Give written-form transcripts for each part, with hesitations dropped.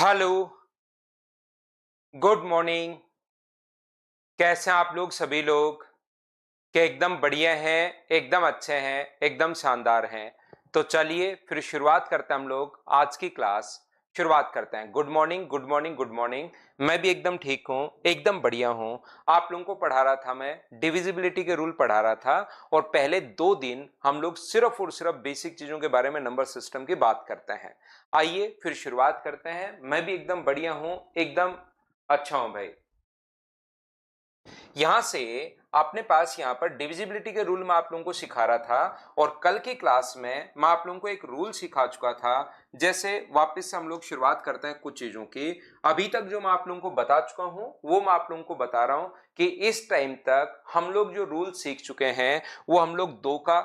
Hello, good morning. कैसे हैं आप लोग सभी लोग? क्या एकदम बढ़िया हैं, एकदम अच्छे हैं, एकदम शानदार हैं? तो चलिए फिर शुरुआत करते हैं हम लोग आज की क्लास। शुरुआत करते हैं। Good morning, good morning, good morning. मैं भी एकदम ठीक हूँ, एकदम बढ़िया हूँ। आप लोगों को पढ़ा रहा था, मैं डिविजिबिलिटी के रूल पढ़ा रहा था। और पहले 2 दिन हम लोग सिर्फ और सिर्फ बेसिक चीजों के बारे में, नंबर सिस्टम की बात करते हैं। आइए फिर शुरुआत करते हैं। मैं भी एकदम बढ़िया हूँ, एकदम अच्छा हूं भाई। यहां से अपने पास यहां पर डिविजिबिलिटी के रूल मैं आप लोगों को सिखा रहा था, और कल की क्लास में मैं आप लोगों को एक रूल सिखा चुका था। जैसे वापस से हम लोग शुरुआत करते हैं कुछ चीजों की। अभी तक जो मैं आप लोगों को बता चुका हूं वो मैं आप लोगों को बता रहा हूं कि इस टाइम तक हम लोग जो रूल सीख चुके हैं वो हम लोग दो का,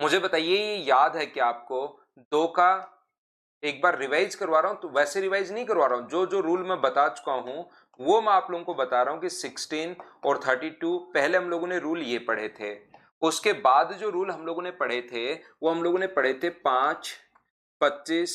मुझे बताइए ये याद है कि आपको दो का, एक बार रिवाइज करवा रहा हूं तो वैसे रिवाइज नहीं करवा रहा हूं, जो जो रूल मैं बता चुका हूं वो मैं आप लोगों को बता रहा हूं कि 16 और 32 पहले हम लोगों ने रूल ये पढ़े थे। उसके बाद जो रूल हम लोगों ने पढ़े थे वो हम लोगों ने पढ़े थे 5, 25,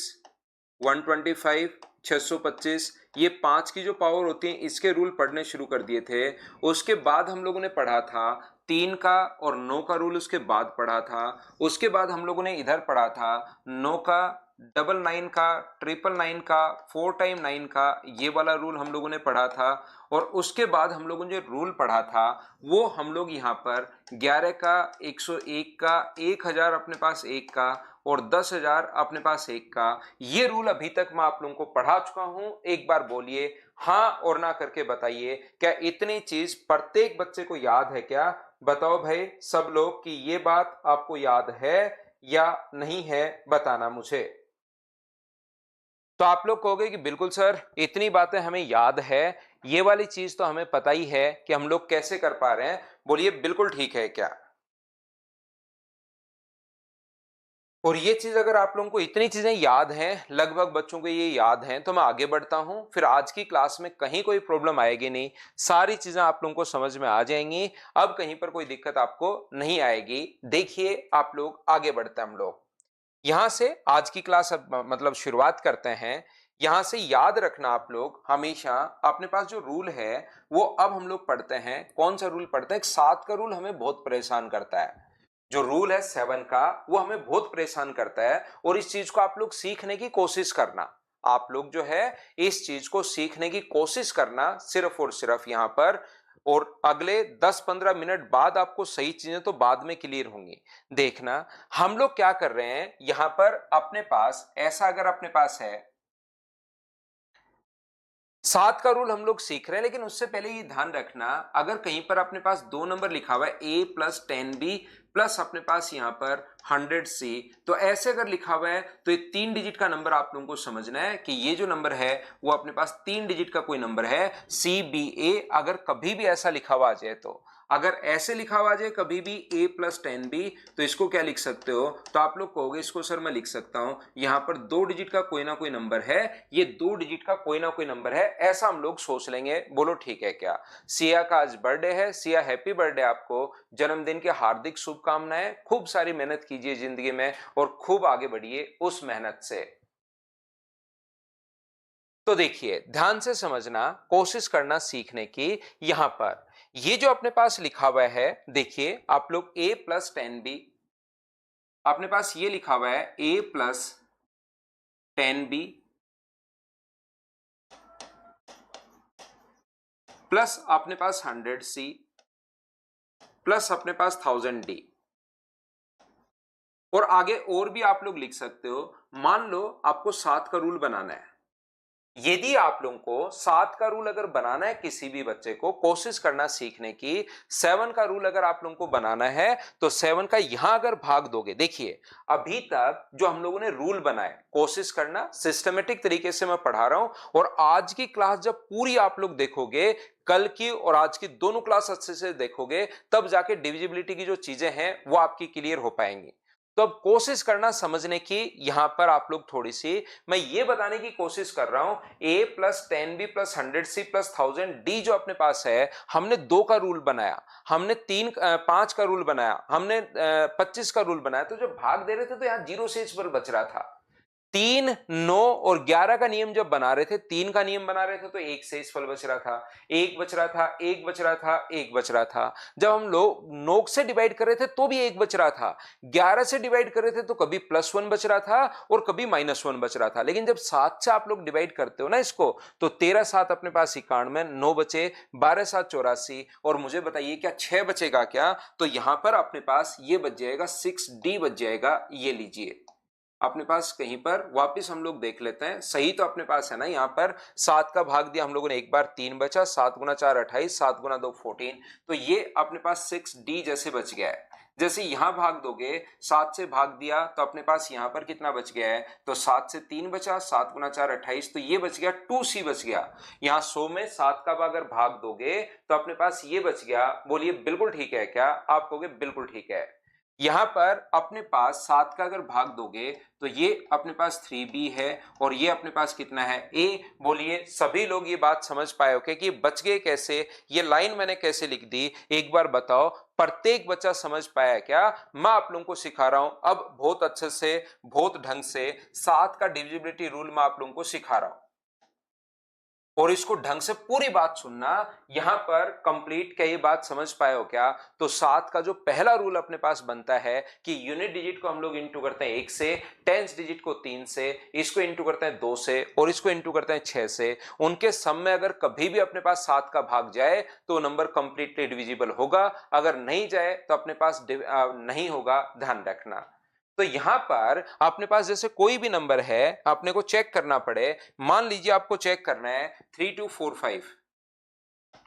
125, 625। ये 5 की जो पावर होती है इसके रूल पढ़ने शुरू कर दिए थे। उसके बाद हम लोगों ने पढ़ा था 3 का और 9 का रूल, उसके बाद पढ़ा था। उसके बाद हम लोगों ने इधर पढ़ा था 9 का, 999 का, 999 का, 4 टाइम 9 का, ये वाला रूल हम लोगों ने पढ़ा था। और उसके बाद हम लोगों ने जो रूल पढ़ा था वो हम लोग यहाँ पर 11 का, 101 का, 1000 अपने पास एक का, और 10,000 अपने पास एक का। ये रूल अभी तक मैं आप लोगों को पढ़ा चुका हूं। एक बार बोलिए हाँ और ना करके बताइए, क्या इतनी चीज प्रत्येक बच्चे को याद है क्या? बताओ भाई सब लोग कि ये बात आपको याद है या नहीं है, बताना मुझे। तो आप लोग कहोगे कि बिल्कुल सर इतनी बातें हमें याद है, ये वाली चीज तो हमें पता ही है कि हम लोग कैसे कर पा रहे हैं। बोलिए बिल्कुल ठीक है क्या? और ये चीज अगर आप लोगों को इतनी चीजें याद हैं, लगभग बच्चों को ये याद हैं, तो मैं आगे बढ़ता हूं। फिर आज की क्लास में कहीं कोई प्रॉब्लम आएगी नहीं, सारी चीजें आप लोगों को समझ में आ जाएंगी। अब कहीं पर कोई दिक्कत आपको नहीं आएगी। देखिए आप लोग, आगे बढ़ते हैं हम लोग। यहां से आज की क्लास अब मतलब शुरुआत करते हैं। यहां से याद रखना आप लोग हमेशा, अपने पास जो रूल है वो अब हम लोग पढ़ते हैं। कौन सा रूल पढ़ते हैं? 7 का रूल हमें बहुत परेशान करता है। जो रूल है 7 का वो हमें बहुत परेशान करता है, और इस चीज को आप लोग सीखने की कोशिश करना। आप लोग जो है इस चीज को सीखने की कोशिश करना सिर्फ और सिर्फ यहां पर। और अगले 10-15 मिनट बाद आपको सही चीजें तो बाद में क्लियर होंगी। देखना हम लोग क्या कर रहे हैं यहां पर। अपने पास ऐसा अगर अपने पास है, 7 का रूल हम लोग सीख रहे हैं, लेकिन उससे पहले ये ध्यान रखना, अगर कहीं पर अपने पास 2 नंबर लिखा हुआ है a प्लस 10b प्लस अपने पास यहां पर 100c, तो ऐसे अगर लिखा हुआ है तो ये 3 डिजिट का नंबर आप लोगों को समझना है कि ये जो नंबर है वो अपने पास 3 डिजिट का कोई नंबर है, CBA। अगर कभी भी ऐसा लिखा हुआ आ जाए, तो अगर ऐसे लिखा हुआ आ जाए कभी भी a प्लस 10b, तो इसको क्या लिख सकते हो? तो आप लोग कहोगे इसको सर मैं लिख सकता हूं यहां पर 2 डिजिट का कोई ना कोई नंबर है, ये 2 डिजिट का कोई ना कोई नंबर है, ऐसा हम लोग सोच लेंगे। बोलो ठीक है क्या? सिया का आज बर्थडे है। सिया हैप्पी बर्थडे, आपको जन्मदिन की हार्दिक शुभकामनाएं। खूब सारी मेहनत कीजिए जिंदगी में और खूब आगे बढ़िए उस मेहनत से। तो देखिए ध्यान से समझना, कोशिश करना सीखने की। यहां पर ये जो अपने पास लिखा हुआ है, देखिए आप लोग a प्लस 10b, अपने पास ये लिखा हुआ है a प्लस 10b प्लस अपने पास 100c प्लस अपने पास 1000d। और आगे और भी आप लोग लिख सकते हो। मान लो आपको 7 का रूल बनाना है। यदि आप लोगों को 7 का रूल अगर बनाना है, किसी भी बच्चे को कोशिश करना सीखने की, 7 का रूल अगर आप लोगों को बनाना है तो 7 का यहां अगर भाग दोगे, देखिए अभी तक जो हम लोगों ने रूल बनाए, कोशिश करना सिस्टमेटिक तरीके से मैं पढ़ा रहा हूं। और आज की क्लास जब पूरी आप लोग देखोगे, कल की और आज की दोनों क्लास अच्छे से देखोगे, तब जाके डिविजिबिलिटी की जो चीजें हैं वो आपकी क्लियर हो पाएंगी। तो अब कोशिश करना समझने की। यहां पर आप लोग थोड़ी सी, मैं ये बताने की कोशिश कर रहा हूं, a plus 10b plus 100c plus 1000d जो अपने पास है, हमने 2 का रूल बनाया, हमने 5 का रूल बनाया, हमने 25 का रूल बनाया, तो जब भाग दे रहे थे तो यहां जीरो शेष पर बच रहा था। 3, 9 और 11 का नियम जब बना रहे थे, 3 का नियम बना रहे थे तो 1 से इस फल बच रहा था, 1 बच रहा था, 1 बच रहा था, 1 बच रहा था। जब हम लोग 9 से डिवाइड कर रहे थे तो भी 1 बच रहा था, 11 से डिवाइड कर रहे थे तो कभी +1 बच रहा था और कभी -1 बच रहा था। लेकिन जब 7 से आप लोग डिवाइड करते हो ना इसको, तो 13 7 अपने पास 91, 9 बचे, 12 7 84 और मुझे बताइए क्या 6 बचेगा क्या? तो यहां पर अपने पास ये बच जाएगा 6D बच जाएगा। ये लीजिए अपने पास कहीं पर वापस हम लोग देख लेते हैं। सही तो अपने पास है ना, यहाँ पर 7 का भाग दिया हम लोगों ने, एक बार 3 बचा, 7 गुना 4 28, 7 गुना 2 14, तो ये अपने पास 6D जैसे बच गया है। जैसे यहां भाग दोगे, 7 से भाग दिया तो अपने पास यहां पर कितना बच गया है? तो 7 से 3 बचा, 7 गुना 4 28, तो ये बच गया 2C बच गया। यहाँ 100 में 7 का अगर भाग दोगे तो अपने पास ये बच गया। बोलिए बिल्कुल ठीक है क्या? आप कहोगे बिल्कुल ठीक है। यहां पर अपने पास 7 का अगर भाग दोगे तो ये अपने पास 3B है और ये अपने पास कितना है? A। बोलिए सभी लोग ये बात समझ पाए हो कि बच गए कैसे, ये लाइन मैंने कैसे लिख दी, एक बार बताओ। प्रत्येक बच्चा समझ पाया क्या? मैं आप लोगों को सिखा रहा हूं अब बहुत अच्छे से, बहुत ढंग से 7 का डिविजिबिलिटी रूल मैं आप लोगों को सिखा रहा हूं और इसको ढंग से पूरी बात सुनना। यहां पर कंप्लीट क्या ये बात समझ पाए हो क्या? तो 7 का जो पहला रूल अपने पास बनता है कि यूनिट डिजिट को हम लोग इंटू करते हैं 1 से, टेंस डिजिट को 3 से, इसको इंटू करते हैं 2 से और इसको इंटू करते हैं 6 से। उनके सम में अगर कभी भी अपने पास 7 का भाग जाए तो नंबर कंप्लीटली डिविजिबल होगा, अगर नहीं जाए तो अपने पास नहीं होगा, ध्यान रखना। तो यहां पर अपने पास जैसे कोई भी नंबर है, अपने को चेक करना पड़े। मान लीजिए आपको चेक करना है 3245,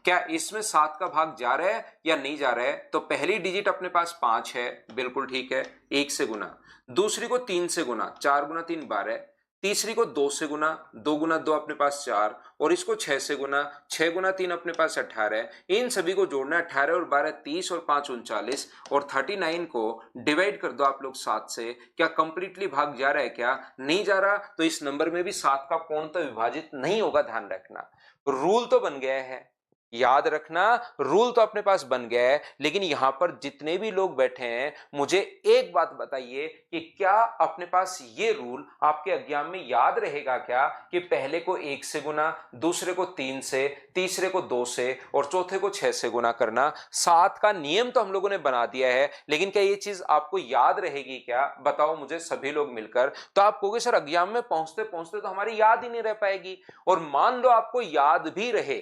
क्या इसमें 7 का भाग जा रहा है या नहीं जा रहा है? तो पहली डिजिट अपने पास 5 है, बिल्कुल ठीक है, 1 से गुना। दूसरी को 3 से गुना, 4 गुना 3 12। तीसरी को 2 से गुना, 2 गुना 2 अपने पास 4 और इसको 6 से गुना, 6 गुना 3 अपने पास 18। इन सभी को जोड़ना है, 18 और 12 30 और 5 39 और 39 को डिवाइड कर दो आप लोग 7 से। क्या कंप्लीटली भाग जा रहा है क्या? नहीं जा रहा, तो इस नंबर में भी 7 का पूर्णतः विभाजित नहीं होगा, ध्यान रखना। रूल तो बन गया है, याद रखना, रूल तो अपने पास बन गया है। लेकिन यहां पर जितने भी लोग बैठे हैं, मुझे एक बात बताइए कि क्या अपने पास ये रूल आपके एग्जाम में याद रहेगा क्या कि पहले को 1 से गुना, दूसरे को 3 से, तीसरे को 2 से और चौथे को 6 से गुना करना? 7 का नियम तो हम लोगों ने बना दिया है, लेकिन क्या ये चीज आपको याद रहेगी क्या? बताओ मुझे सभी लोग मिलकर। तो आप कहोगे सर एग्जाम में पहुंचते पहुंचते तो हमारी याद ही नहीं रह पाएगी। और मान लो आपको याद भी रहे,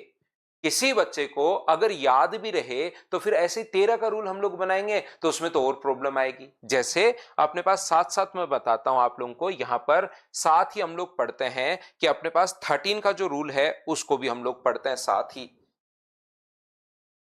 किसी बच्चे को अगर याद भी रहे, तो फिर ऐसे 13 का रूल हम लोग बनाएंगे तो उसमें तो और प्रॉब्लम आएगी। जैसे अपने पास साथ साथ मैं बताता हूं आप लोगों को, यहां पर साथ ही हम लोग पढ़ते हैं कि अपने पास 13 का जो रूल है उसको भी हम लोग पढ़ते हैं साथ ही।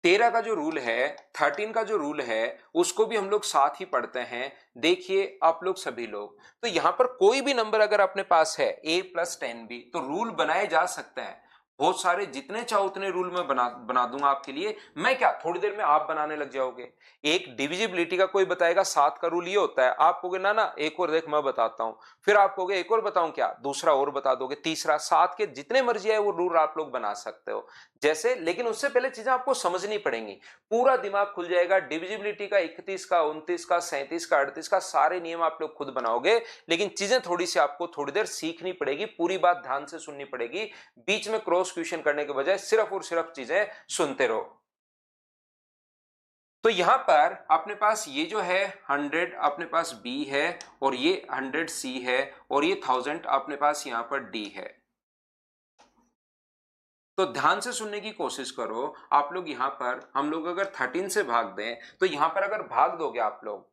13 का जो रूल है, 13 का जो रूल है उसको भी हम लोग साथ ही पढ़ते हैं। देखिए आप लोग सभी लोग, तो यहां पर कोई भी नंबर अगर अपने पास है a + 10b, तो रूल बनाए जा सकते हैं। बहुत सारे, जितने चाहो उतने रूल मैं बना दूंगा आपके लिए। मैं क्या, थोड़ी देर में आप बनाने लग जाओगे। एक डिविजिबिलिटी का कोई बताएगा 7 का रूल ये होता है, आप कहोगे ना ना एक और देख मैं बताता हूं, फिर आप कहोगे एक और बताऊं क्या, दूसरा और बता दोगे, तीसरा, 7 के जितने मर्जी है वो रूल आप लोग बना सकते हो जैसे। लेकिन उससे पहले चीजें आपको समझनी पड़ेंगी, पूरा दिमाग खुल जाएगा। डिविजिबिलिटी का 31 का, 29 का, 37 का, 38 का सारे नियम आप लोग खुद बनाओगे। लेकिन चीजें थोड़ी सी आपको थोड़ी देर सीखनी पड़ेगी, पूरी बात ध्यान से सुननी पड़ेगी। बीच में क्रॉस क्वेश्चन करने के बजाय सिर्फ और सिर्फ चीजें सुनते रहो। तो यहां पर अपने पास ये जो है 100 अपने पास B है और ये 100 C है और ये 1000 अपने पास यहां पर D है। तो ध्यान से सुनने की कोशिश करो आप लोग। यहां पर हम लोग अगर 13 से भाग दें तो यहां पर अगर भाग दोगे आप लोग,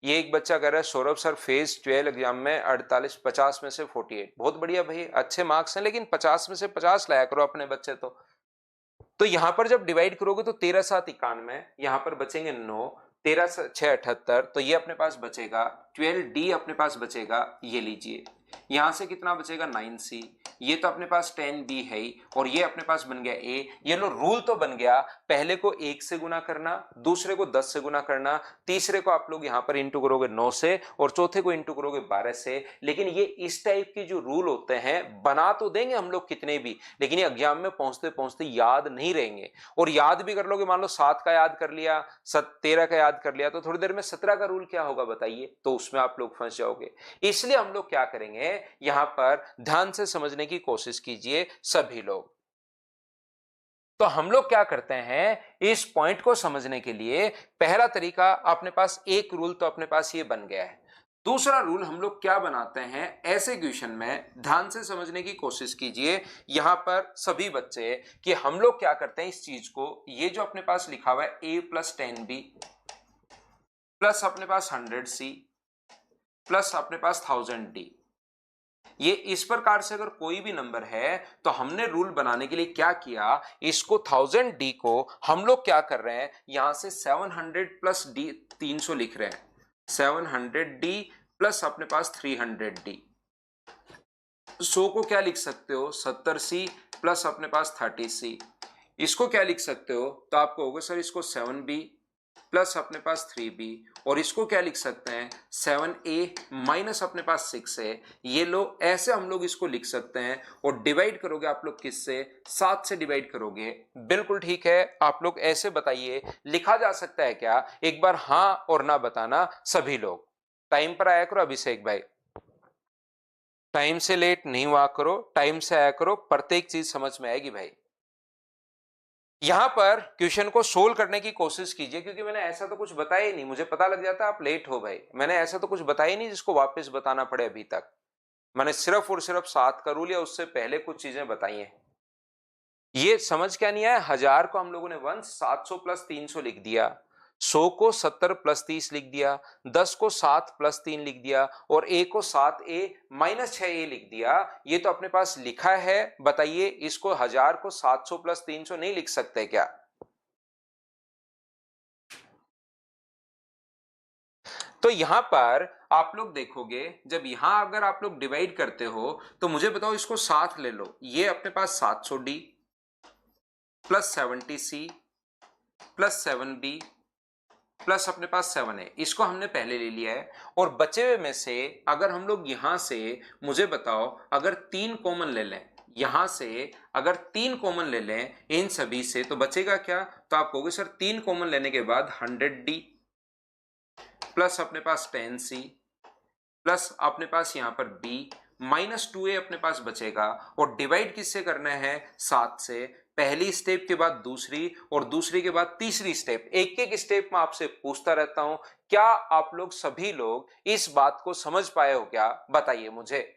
ये एक बच्चा कह रहा है सौरभ सर फेज 12 एग्जाम में 48 50 में से 48, बहुत बढ़िया भाई, अच्छे मार्क्स हैं, लेकिन 50 में से 50 लाया करो अपने बच्चे। तो यहां पर जब डिवाइड करोगे तो 13 7 91, यहां पर बचेंगे 9, 13 6 78, तो ये अपने पास बचेगा 12D अपने पास बचेगा। ये लीजिए यहां से कितना बचेगा 9C, ये तो अपने पास 10B है ही और ये अपने पास बन गया A। ये लो रूल तो बन गया, पहले को 1 से गुना करना, दूसरे को 10 से गुना करना, तीसरे को आप लोग यहां पर इंटू करोगे 9 से और चौथे को इंटू करोगे 12 से। लेकिन ये इस टाइप के जो रूल होते हैं बना तो देंगे हम लोग कितने भी, लेकिन ये एग्जाम में पहुंचते पहुंचते याद नहीं रहेंगे। और याद भी कर लोगे, मान लो 7 का याद कर लिया, 13 का याद कर लिया, तो थोड़ी देर में 17 का रूल क्या होगा बताइए, तो उसमें आप लोग फंस जाओगे। इसलिए हम लोग क्या करेंगे, करेंगे, यहां पर ध्यान से समझने की कोशिश कीजिए सभी लोग। तो हम लोग क्या करते हैं, इस पॉइंट को समझने के लिए पहला तरीका अपने पास एक रूल तो अपने पास ये बन गया है। दूसरा रूल हम लोग क्या बनाते हैं ऐसे क्वेश्चन में, ध्यान से समझने की कोशिश कीजिए यहां पर सभी बच्चे, कि हम लोग क्या करते हैं इस चीज को, ये जो अपने पास लिखा हुआ है a प्लस 10b प्लस अपने पास 100c प्लस अपने पास 1000d, ये इस प्रकार से अगर कोई भी नंबर है तो हमने रूल बनाने के लिए क्या किया, इसको 1000d को हम लोग क्या कर रहे हैं, यहां से 700 प्लस d 300 लिख रहे हैं, 700d प्लस अपने पास 300d। 100 को क्या लिख सकते हो 70c प्लस अपने पास 30c। इसको क्या लिख सकते हो, तो आपको होगा सर इसको 7b प्लस अपने पास 3b, और इसको क्या लिख सकते हैं 7a माइनस अपने पास 6a। ये लो ऐसे हम लोग इसको लिख सकते हैं, और डिवाइड करोगे आप लोग किससे, 7 से डिवाइड करोगे। बिल्कुल ठीक है, आप लोग ऐसे बताइए लिखा जा सकता है क्या, एक बार हाँ और ना बताना सभी लोग। टाइम पर आया करो अभिषेक भाई, टाइम से लेट नहीं हुआ करो, टाइम से आया करो, प्रत्येक चीज समझ में आएगी भाई। यहां पर क्वेश्चन को सोल्व करने की कोशिश कीजिए, क्योंकि मैंने ऐसा तो कुछ बताया ही नहीं, मुझे पता लग जाता है आप लेट हो भाई, मैंने ऐसा तो कुछ बताया ही नहीं जिसको वापस बताना पड़े अभी तक। मैंने सिर्फ और सिर्फ 7 का रूल या उससे पहले कुछ चीजें बताई हैं। ये समझ क्या नहीं आया, 1000 को हम लोगों ने 700 प्लस 300 लिख दिया, 100 को 70 प्लस 30 लिख दिया, 10 को 7 प्लस 3 लिख दिया, और a को 7a माइनस 6a लिख दिया। ये तो अपने पास लिखा है, बताइए इसको 1000 को 700 प्लस 300 नहीं लिख सकते क्या? तो यहां पर आप लोग देखोगे, जब यहां अगर आप लोग डिवाइड करते हो तो मुझे बताओ इसको साथ ले लो, ये अपने पास 700d plus 70c plus 7b plus अपने पास 7 है, इसको हमने पहले ले लिया है। और बचे हुए में से अगर हम लोग यहां से, मुझे बताओ अगर 3 कॉमन ले लें, यहां से अगर 3 कॉमन ले लें इन सभी से, तो बचेगा क्या, तो आप कहोगे सर 3 कॉमन लेने के बाद 100d प्लस अपने पास 10c प्लस अपने पास यहां पर b माइनस 2a अपने पास बचेगा। और डिवाइड किससे करना है, 7 से। पहली स्टेप के बाद दूसरी, और दूसरी के बाद तीसरी स्टेप, एक एक स्टेप में आपसे पूछता रहता हूं। क्या आप लोग सभी लोग इस बात को समझ पाए हो क्या, बताइए मुझे।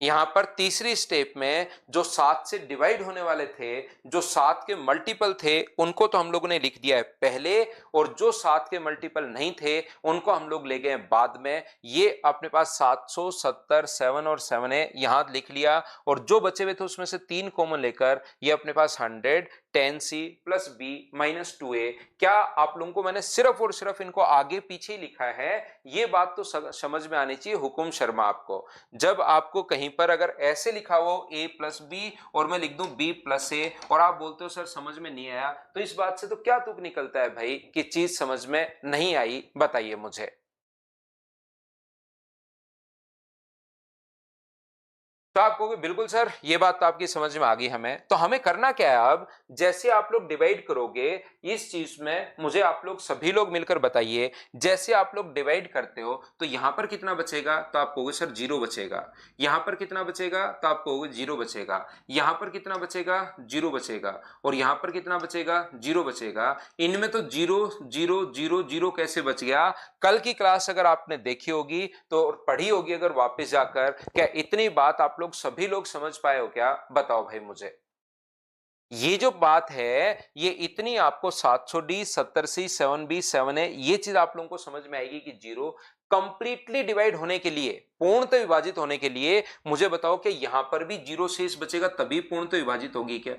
यहां पर तीसरी स्टेप में जो 7 से डिवाइड होने वाले थे, जो 7 के मल्टीपल थे, उनको तो हम लोगों ने लिख दिया है पहले, और जो 7 के मल्टीपल नहीं थे उनको हम लोग ले गए बाद में। ये अपने पास 770 7 और 7 है, यहां लिख लिया। और जो बचे हुए थे उसमें से 3 कॉमन लेकर ये अपने पास 100 10c plus b minus 2a। क्या आप लोगों को मैंने सिर्फ और सिर्फ इनको आगे पीछे लिखा है, ये बात तो समझ में आनी चाहिए हुकुम शर्मा आपको। जब आपको कहीं पर अगर ऐसे लिखा हो a प्लस बी और मैं लिख दूं b प्लस a, और आप बोलते हो सर समझ में नहीं आया, तो इस बात से तो क्या तुक निकलता है भाई कि चीज समझ में नहीं आई, बताइए मुझे। तो आप कहोगे बिल्कुल सर ये बात तो आपकी समझ में आ गई हमें, तो हमें करना क्या है अब, जैसे आप लोग डिवाइड करोगे इस चीज में, मुझे आप लोग सभी लोग मिलकर बताइए, जैसे आप लोग डिवाइड करते हो तो यहां पर कितना बचेगा, तो आप कहोगे सर 0 बचेगा। यहां पर कितना बचेगा, तो आप कहोगे 0 बचेगा। यहां पर कितना बचेगा, 0 बचेगा। और यहां पर कितना बचेगा, 0 बचेगा। इनमें तो 0 0 0 0 कैसे बच गया। कल की क्लास अगर आपने देखी होगी तो पढ़ी होगी अगर वापस जाकर, क्या इतनी बात आप लोग सभी लोग समझ पाए हो क्या, बताओ भाई मुझे। ये जो बात है ये इतनी आपको 700d 70c 7b 7a, ये चीज आप लोगों को समझ में आएगी कि 0 कंप्लीटली डिवाइड होने के लिए, पूर्णतः विभाजित होने के लिए, मुझे बताओ कि यहां पर भी 0 शेष बचेगा तभी पूर्णतः विभाजित होगी क्या।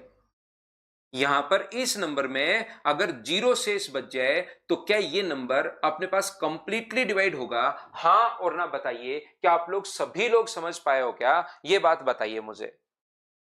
यहां पर इस नंबर में अगर 0 शेष बच जाए तो क्या ये नंबर अपने पास कंप्लीटली डिवाइड होगा, हां और ना बताइए। क्या आप लोग सभी लोग समझ पाए हो क्या, ये बात बताइए मुझे।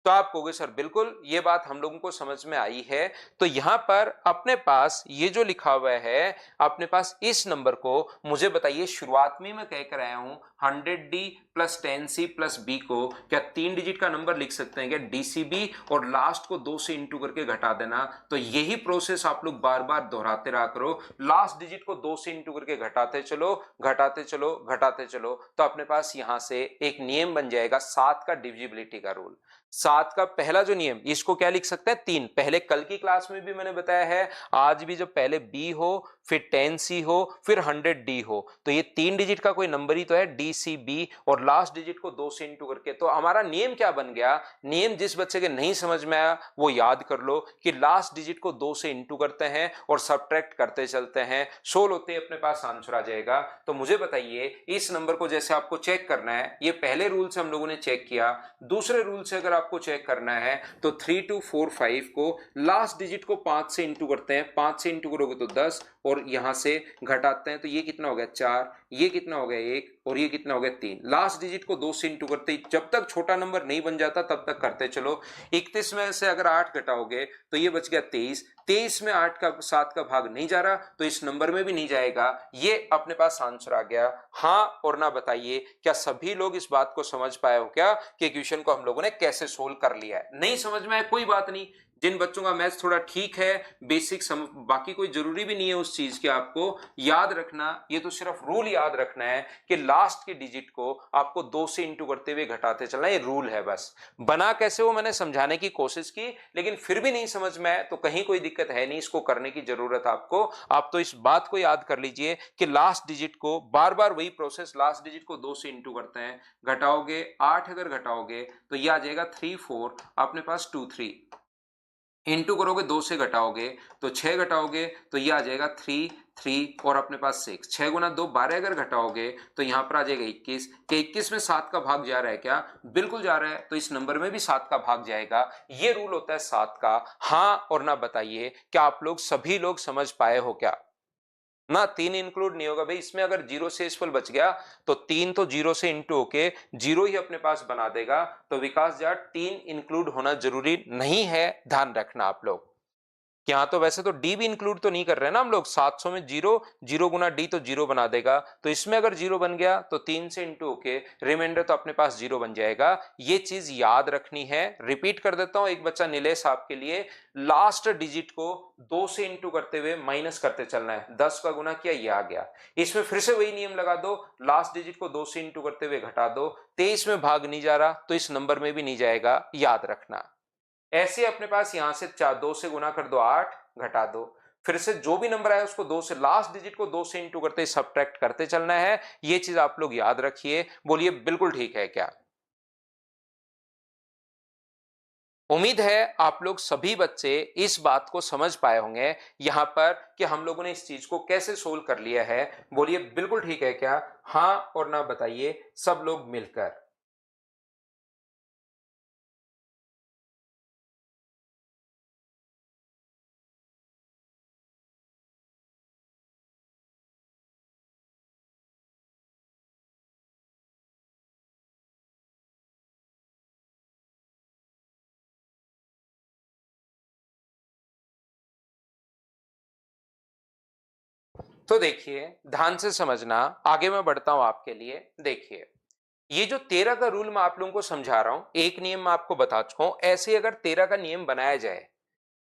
तो आप कहोगे सर बिल्कुल ये बात हम लोगों को समझ में आई है। तो यहां पर अपने पास ये जो लिखा हुआ है अपने पास इस नंबर को मुझे बताइए, शुरुआत में मैं कह कर आया हूं 100D plus 10C plus B को क्या 3 डिजिट का नंबर लिख सकते हैं क्या DCB, और लास्ट को 2 से इंटू करके घटा देना। तो यही प्रोसेस आप लोग बार बार दोहराते रहा करो, लास्ट डिजिट को 2 से इंटू करके घटाते चलो घटाते चलो घटाते चलो, तो अपने पास यहां से एक नियम बन जाएगा 7 का डिविजिबिलिटी का रूल। 7 का पहला जो नियम, इसको क्या लिख सकते हैं 3, पहले कल की क्लास में भी मैंने बताया है, आज भी जब पहले B हो फिर 10C हो फिर 100D हो, तो ये 3 डिजिट का कोई नंबर ही तो है DCB, और लास्ट डिजिट को 2 से इंटू करके। तो हमारा नियम क्या बन गया, नियम जिस बच्चे के नहीं समझ में आया वो याद कर लो कि लास्ट डिजिट को 2 से इंटू करते हैं और सब्ट्रैक्ट करते चलते हैं, 16 होते अपने पास आंसर आ जाएगा। तो मुझे बताइए इस नंबर को जैसे आपको चेक करना है, ये पहले रूल से हम लोगों ने चेक किया, दूसरे रूल से अगर आपको चेक करना है तो 3 2 4 5 को लास्ट डिजिट को 5 से इंटू करते हैं, 5 से इंटू करोगे तो 10, और यहां से घटाते हैं तो ये कितना हो गया 4, ये कितना हो गया 1, और ये कितना हो गया 3। लास्ट डिजिट को 2 से इंटू करते ही जब तक छोटा नंबर नहीं बन जाता तब तक करते चलो। 31 में से अगर 8 घटाओगे तो ये बच गया 23, 23 में 8 का 7 का भाग नहीं जा रहा तो इस नंबर में भी नहीं जाएगा, ये अपने पास आंसर आ गया। हाँ और ना बताइए क्या सभी लोग इस बात को समझ पाए हो क्या कि क्वेश्चन को हम लोगों ने कैसे सोल्व कर लिया है। नहीं समझ में आया कोई बात नहीं, जिन बच्चों का मैथ्स थोड़ा ठीक है बेसिक बाकी कोई जरूरी भी नहीं है उस चीज के, आपको याद रखना, ये तो सिर्फ रूल याद रखना है कि लास्ट के डिजिट को आपको 2 से इंटू करते हुए घटाते चलना, ये रूल है बस। बना कैसे वो मैंने समझाने की कोशिश की, लेकिन फिर भी नहीं समझ में आया तो कहीं कोई दिक्कत है नहीं, इसको करने की जरूरत आपको। आप तो इस बात को याद कर लीजिए कि लास्ट डिजिट को बार बार वही प्रोसेस, लास्ट डिजिट को 2 से इंटू करते हैं, घटाओगे 8 अगर घटाओगे तो ये आ जाएगा 3 4, अपने पास 2 3, इंटू करोगे 2 से घटाओगे तो 6 घटाओगे तो ये आ जाएगा 3 3, और अपने पास 6, 6 गुना 2 12 अगर घटाओगे तो यहां पर आ जाएगा 21, कि 21 में 7 का भाग जा रहा है क्या, बिल्कुल जा रहा है, तो इस नंबर में भी 7 का भाग जाएगा। ये रूल होता है 7 का। हाँ और ना बताइए क्या आप लोग सभी लोग समझ पाए हो क्या ना, 3 इंक्लूड नहीं होगा भाई इसमें, अगर जीरो से शेषफल बच गया तो 3 तो जीरो से इंटू होके जीरो ही अपने पास बना देगा, तो विकास जाट 3 इंक्लूड होना जरूरी नहीं है, ध्यान रखना आप लोग। यहाँ तो वैसे तो डी भी इंक्लूड तो नहीं कर रहे हैं ना हम लोग, 700 में जीरो, जीरो गुना डी तो जीरो बना देगा, तो इसमें अगर जीरो बन गया तो 3 से इंटू होके रिमाइंडर तो अपने पास जीरो बन जाएगा। ये चीज याद रखनी है, रिपीट कर देता हूं एक बच्चा नीलेश आपके लिए, लास्ट डिजिट को 2 से इंटू करते हुए माइनस करते चलना है, 10 का गुना किया ये आ गया, इसमें फिर से वही नियम लगा दो, लास्ट डिजिट को 2 से इंटू करते हुए घटा दो, 23 में भाग नहीं जा रहा तो इस नंबर में भी नहीं जाएगा, याद रखना। ऐसे अपने पास यहां से 2 से गुना कर दो 8, घटा दो, फिर से जो भी नंबर आया उसको 2 से, लास्ट डिजिट को 2 से इंटू करते सब्ट्रैक्ट करते चलना है, ये चीज आप लोग याद रखिए। बोलिए बिल्कुल ठीक है क्या? उम्मीद है आप लोग सभी बच्चे इस बात को समझ पाए होंगे यहां पर कि हम लोगों ने इस चीज को कैसे सोल्व कर लिया है। बोलिए बिल्कुल ठीक है क्या? हाँ और ना बताइए सब लोग मिलकर। तो देखिए ध्यान से समझना, आगे मैं बढ़ता हूं आपके लिए। देखिए ये जो 13 का रूल मैं आप लोगों को समझा रहा हूं, एक नियम मैं आपको बता चुका हूं, ऐसे अगर 13 का नियम बनाया जाए,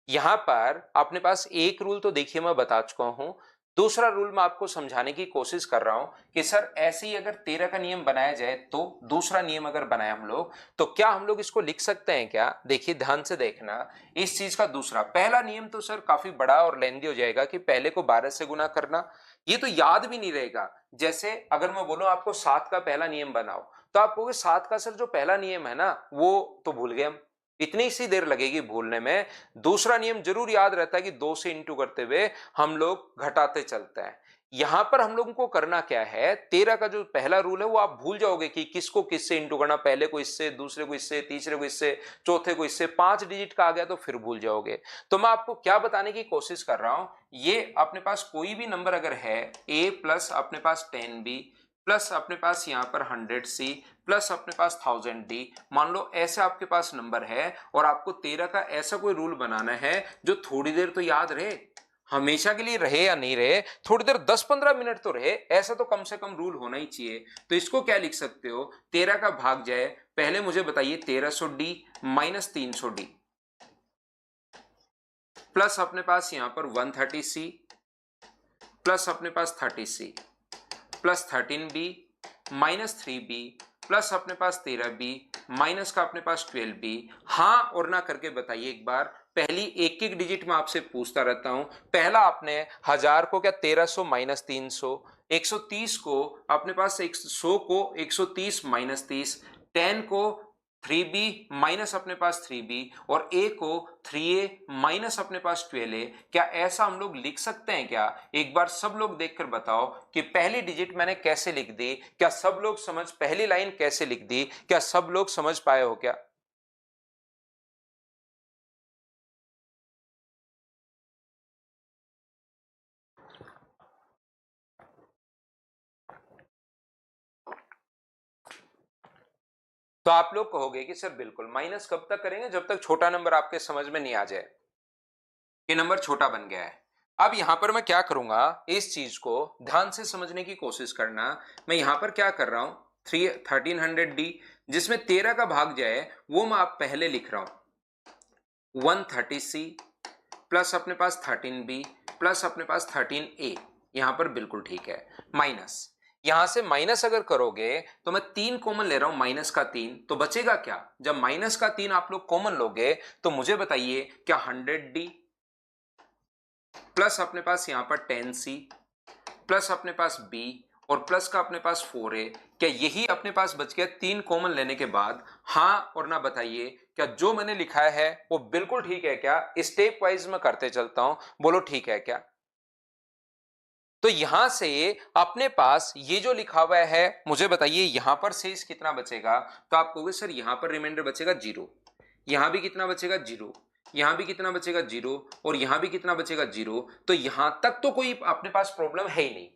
यहां पर अपने पास एक रूल तो देखिए मैं बता चुका हूं, दूसरा रूल मैं आपको समझाने की कोशिश कर रहा हूं कि सर ऐसे ही अगर 13 का नियम बनाया जाए तो दूसरा नियम अगर बनाए हम लोग तो क्या हम लोग इसको लिख सकते हैं क्या? देखिए ध्यान से देखना, इस चीज का दूसरा, पहला नियम तो सर काफी बड़ा और लेंदी हो जाएगा कि पहले को 12 से गुना करना, ये तो याद भी नहीं रहेगा। जैसे अगर मैं बोलूं आपको 7 का पहला नियम बनाओ तो आप कहोगे 7 का सर जो पहला नियम है ना वो तो भूल गए हम, इतनी सी देर लगेगी भूलने में। दूसरा नियम जरूर याद रहता है कि 2 से इंटू करते हुए हम लोग घटाते चलते हैं। यहां पर हम लोगों को करना क्या है, 13 का जो पहला रूल है वो आप भूल जाओगे कि किसको किससे इंटू करना, पहले को इससे, दूसरे को इससे, तीसरे को इससे, चौथे को इससे, 5 डिजिट का आ गया तो फिर भूल जाओगे। तो मैं आपको क्या बताने की कोशिश कर रहा हूं, ये अपने पास कोई भी नंबर अगर है a प्लस अपने पास 10b प्लस अपने पास यहाँ पर 100C प्लस अपने पास 1000D। मान लो ऐसे आपके पास नंबर है और आपको 13 का ऐसा कोई रूल बनाना है जो थोड़ी देर तो याद रहे, हमेशा के लिए रहे या नहीं रहे, थोड़ी देर 10-15 मिनट तो रहे, ऐसा तो कम से कम रूल होना ही चाहिए। तो इसको क्या लिख सकते हो, 13 का भाग जाए, पहले मुझे बताइए 1300D माइनस 300D प्लस अपने पास यहां पर 130C प्लस अपने पास 30C plus 13B minus 3B plus अपने पास 13B माइनस का अपने पास 12B। हाँ और ना करके बताइए एक बार, पहली एक एक डिजिट में आपसे पूछता रहता हूं। पहला आपने 1000 को क्या 1300 माइनस 300, 130 को अपने पास 100 को 130 माइनस 30, 10 को 3B माइनस अपने पास 3B और A को 3A माइनस अपने पास 12A। क्या ऐसा हम लोग लिख सकते हैं क्या? एक बार सब लोग देखकर बताओ कि पहली डिजिट मैंने कैसे लिख दी। क्या सब लोग समझ, पहली लाइन कैसे लिख दी, क्या सब लोग समझ पाए हो क्या? तो आप लोग कहोगे कि सर बिल्कुल, माइनस कब तक करेंगे, जब तक छोटा नंबर आपके समझ में नहीं आ जाए कि नंबर छोटा बन गया है। अब यहां पर मैं क्या करूंगा, इस चीज को ध्यान से समझने की कोशिश करना। मैं यहां पर क्या कर रहा हूं, 1300D जिसमें 13 का भाग जाए वो मैं आप पहले लिख रहा हूं, 130C प्लस अपने पास 13B प्लस अपने पास 13A। यहां पर बिल्कुल ठीक है, माइनस, यहां से माइनस अगर करोगे तो मैं 3 कॉमन ले रहा हूं, माइनस का 3, तो बचेगा क्या? जब माइनस का 3 आप लोग कॉमन लोगे तो मुझे बताइए क्या 100D प्लस अपने पास यहां पर 10C प्लस अपने पास B और प्लस का अपने पास 4A, क्या यही अपने पास बच गया 3 कॉमन लेने के बाद? हाँ और ना बताइए, क्या जो मैंने लिखा है वो बिल्कुल ठीक है क्या? स्टेप वाइज मैं करते चलता हूं, बोलो ठीक है क्या? तो यहां से अपने पास ये जो लिखा हुआ है मुझे बताइए यहां पर शेष कितना बचेगा? तो आप कहोगे सर यहां पर रिमाइंडर बचेगा 0, यहां भी कितना बचेगा 0, यहां भी कितना बचेगा 0 और यहां भी कितना बचेगा 0। तो यहां तक तो कोई अपने पास प्रॉब्लम है ही नहीं,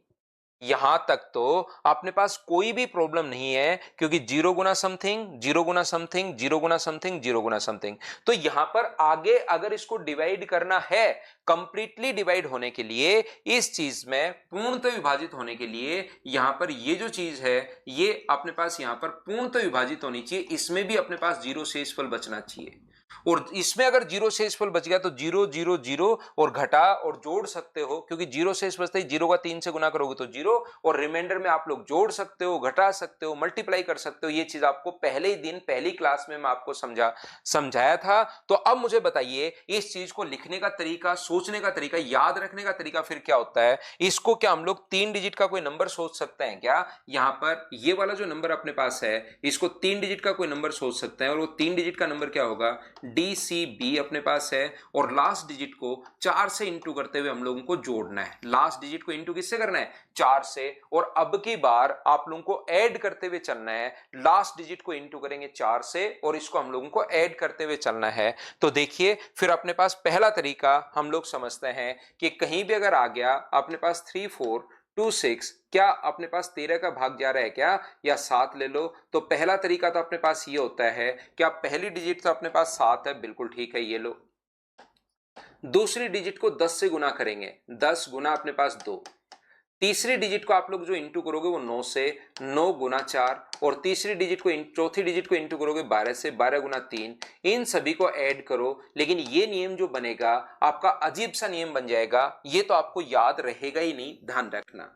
यहां तक तो अपने पास कोई भी प्रॉब्लम नहीं है, क्योंकि 0 गुना समथिंग 0 गुना समथिंग 0 गुना समथिंग 0 गुना समथिंग। तो यहां पर आगे अगर इसको डिवाइड करना है, कंप्लीटली डिवाइड होने के लिए, इस चीज में पूर्णतः विभाजित होने के लिए, यहां पर ये जो चीज है ये अपने पास यहां पर पूर्णतः विभाजित होनी चाहिए, इसमें भी अपने पास 0 शेषफल बचना चाहिए। और इसमें अगर 0 शेषफल बच गया तो 0 0 0 और घटा और जोड़ सकते हो, क्योंकि 0 शेष बचता ही 0 का 3 से गुना करोगे तो 0, और रिमाइंडर में आप लोग जोड़ सकते हो, घटा सकते हो, मल्टीप्लाई कर सकते हो। ये चीज आपको पहले ही दिन पहली क्लास में मैं आपको समझाया था। तो अब मुझे बताइए इस चीज को लिखने का तरीका, सोचने का तरीका, याद रखने का तरीका फिर क्या होता है? इसको क्या हम लोग 3 डिजिट का कोई नंबर सोच सकते हैं क्या? यहां पर ये वाला जो नंबर अपने पास है इसको 3 डिजिट का कोई नंबर सोच सकते हैं, और वो 3 डिजिट का नंबर क्या होगा? DCB अपने पास है, और लास्ट डिजिट को 4 से इंटू करते हुए हम लोगों को जोड़ना है। लास्ट डिजिट को इंटू किससे करना है? 4 से। और अब की बार आप लोगों को ऐड करते हुए चलना है, लास्ट डिजिट को इंटू करेंगे 4 से और इसको हम लोगों को ऐड करते हुए चलना है। तो देखिए फिर अपने पास पहला तरीका हम लोग समझते हैं कि कहीं भी अगर आ गया अपने पास 3 4 2 6, क्या अपने पास 13 का भाग जा रहा है क्या, या 7 ले लो। तो पहला तरीका तो अपने पास ये होता है कि आप पहली डिजिट तो अपने पास 7 है, बिल्कुल ठीक है, ये लो। दूसरी डिजिट को 10 से गुना करेंगे, 10 गुना अपने पास 2। तीसरी डिजिट को आप लोग जो इंटू करोगे वो 9 से, 9 गुना 4, और तीसरी डिजिट को चौथी डिजिट को इंटू करोगे 12 से, 12 गुना 3। इन सभी को ऐड करो, लेकिन ये नियम जो बनेगा आपका अजीब सा नियम बन जाएगा, ये तो आपको याद रहेगा ही नहीं, ध्यान रखना।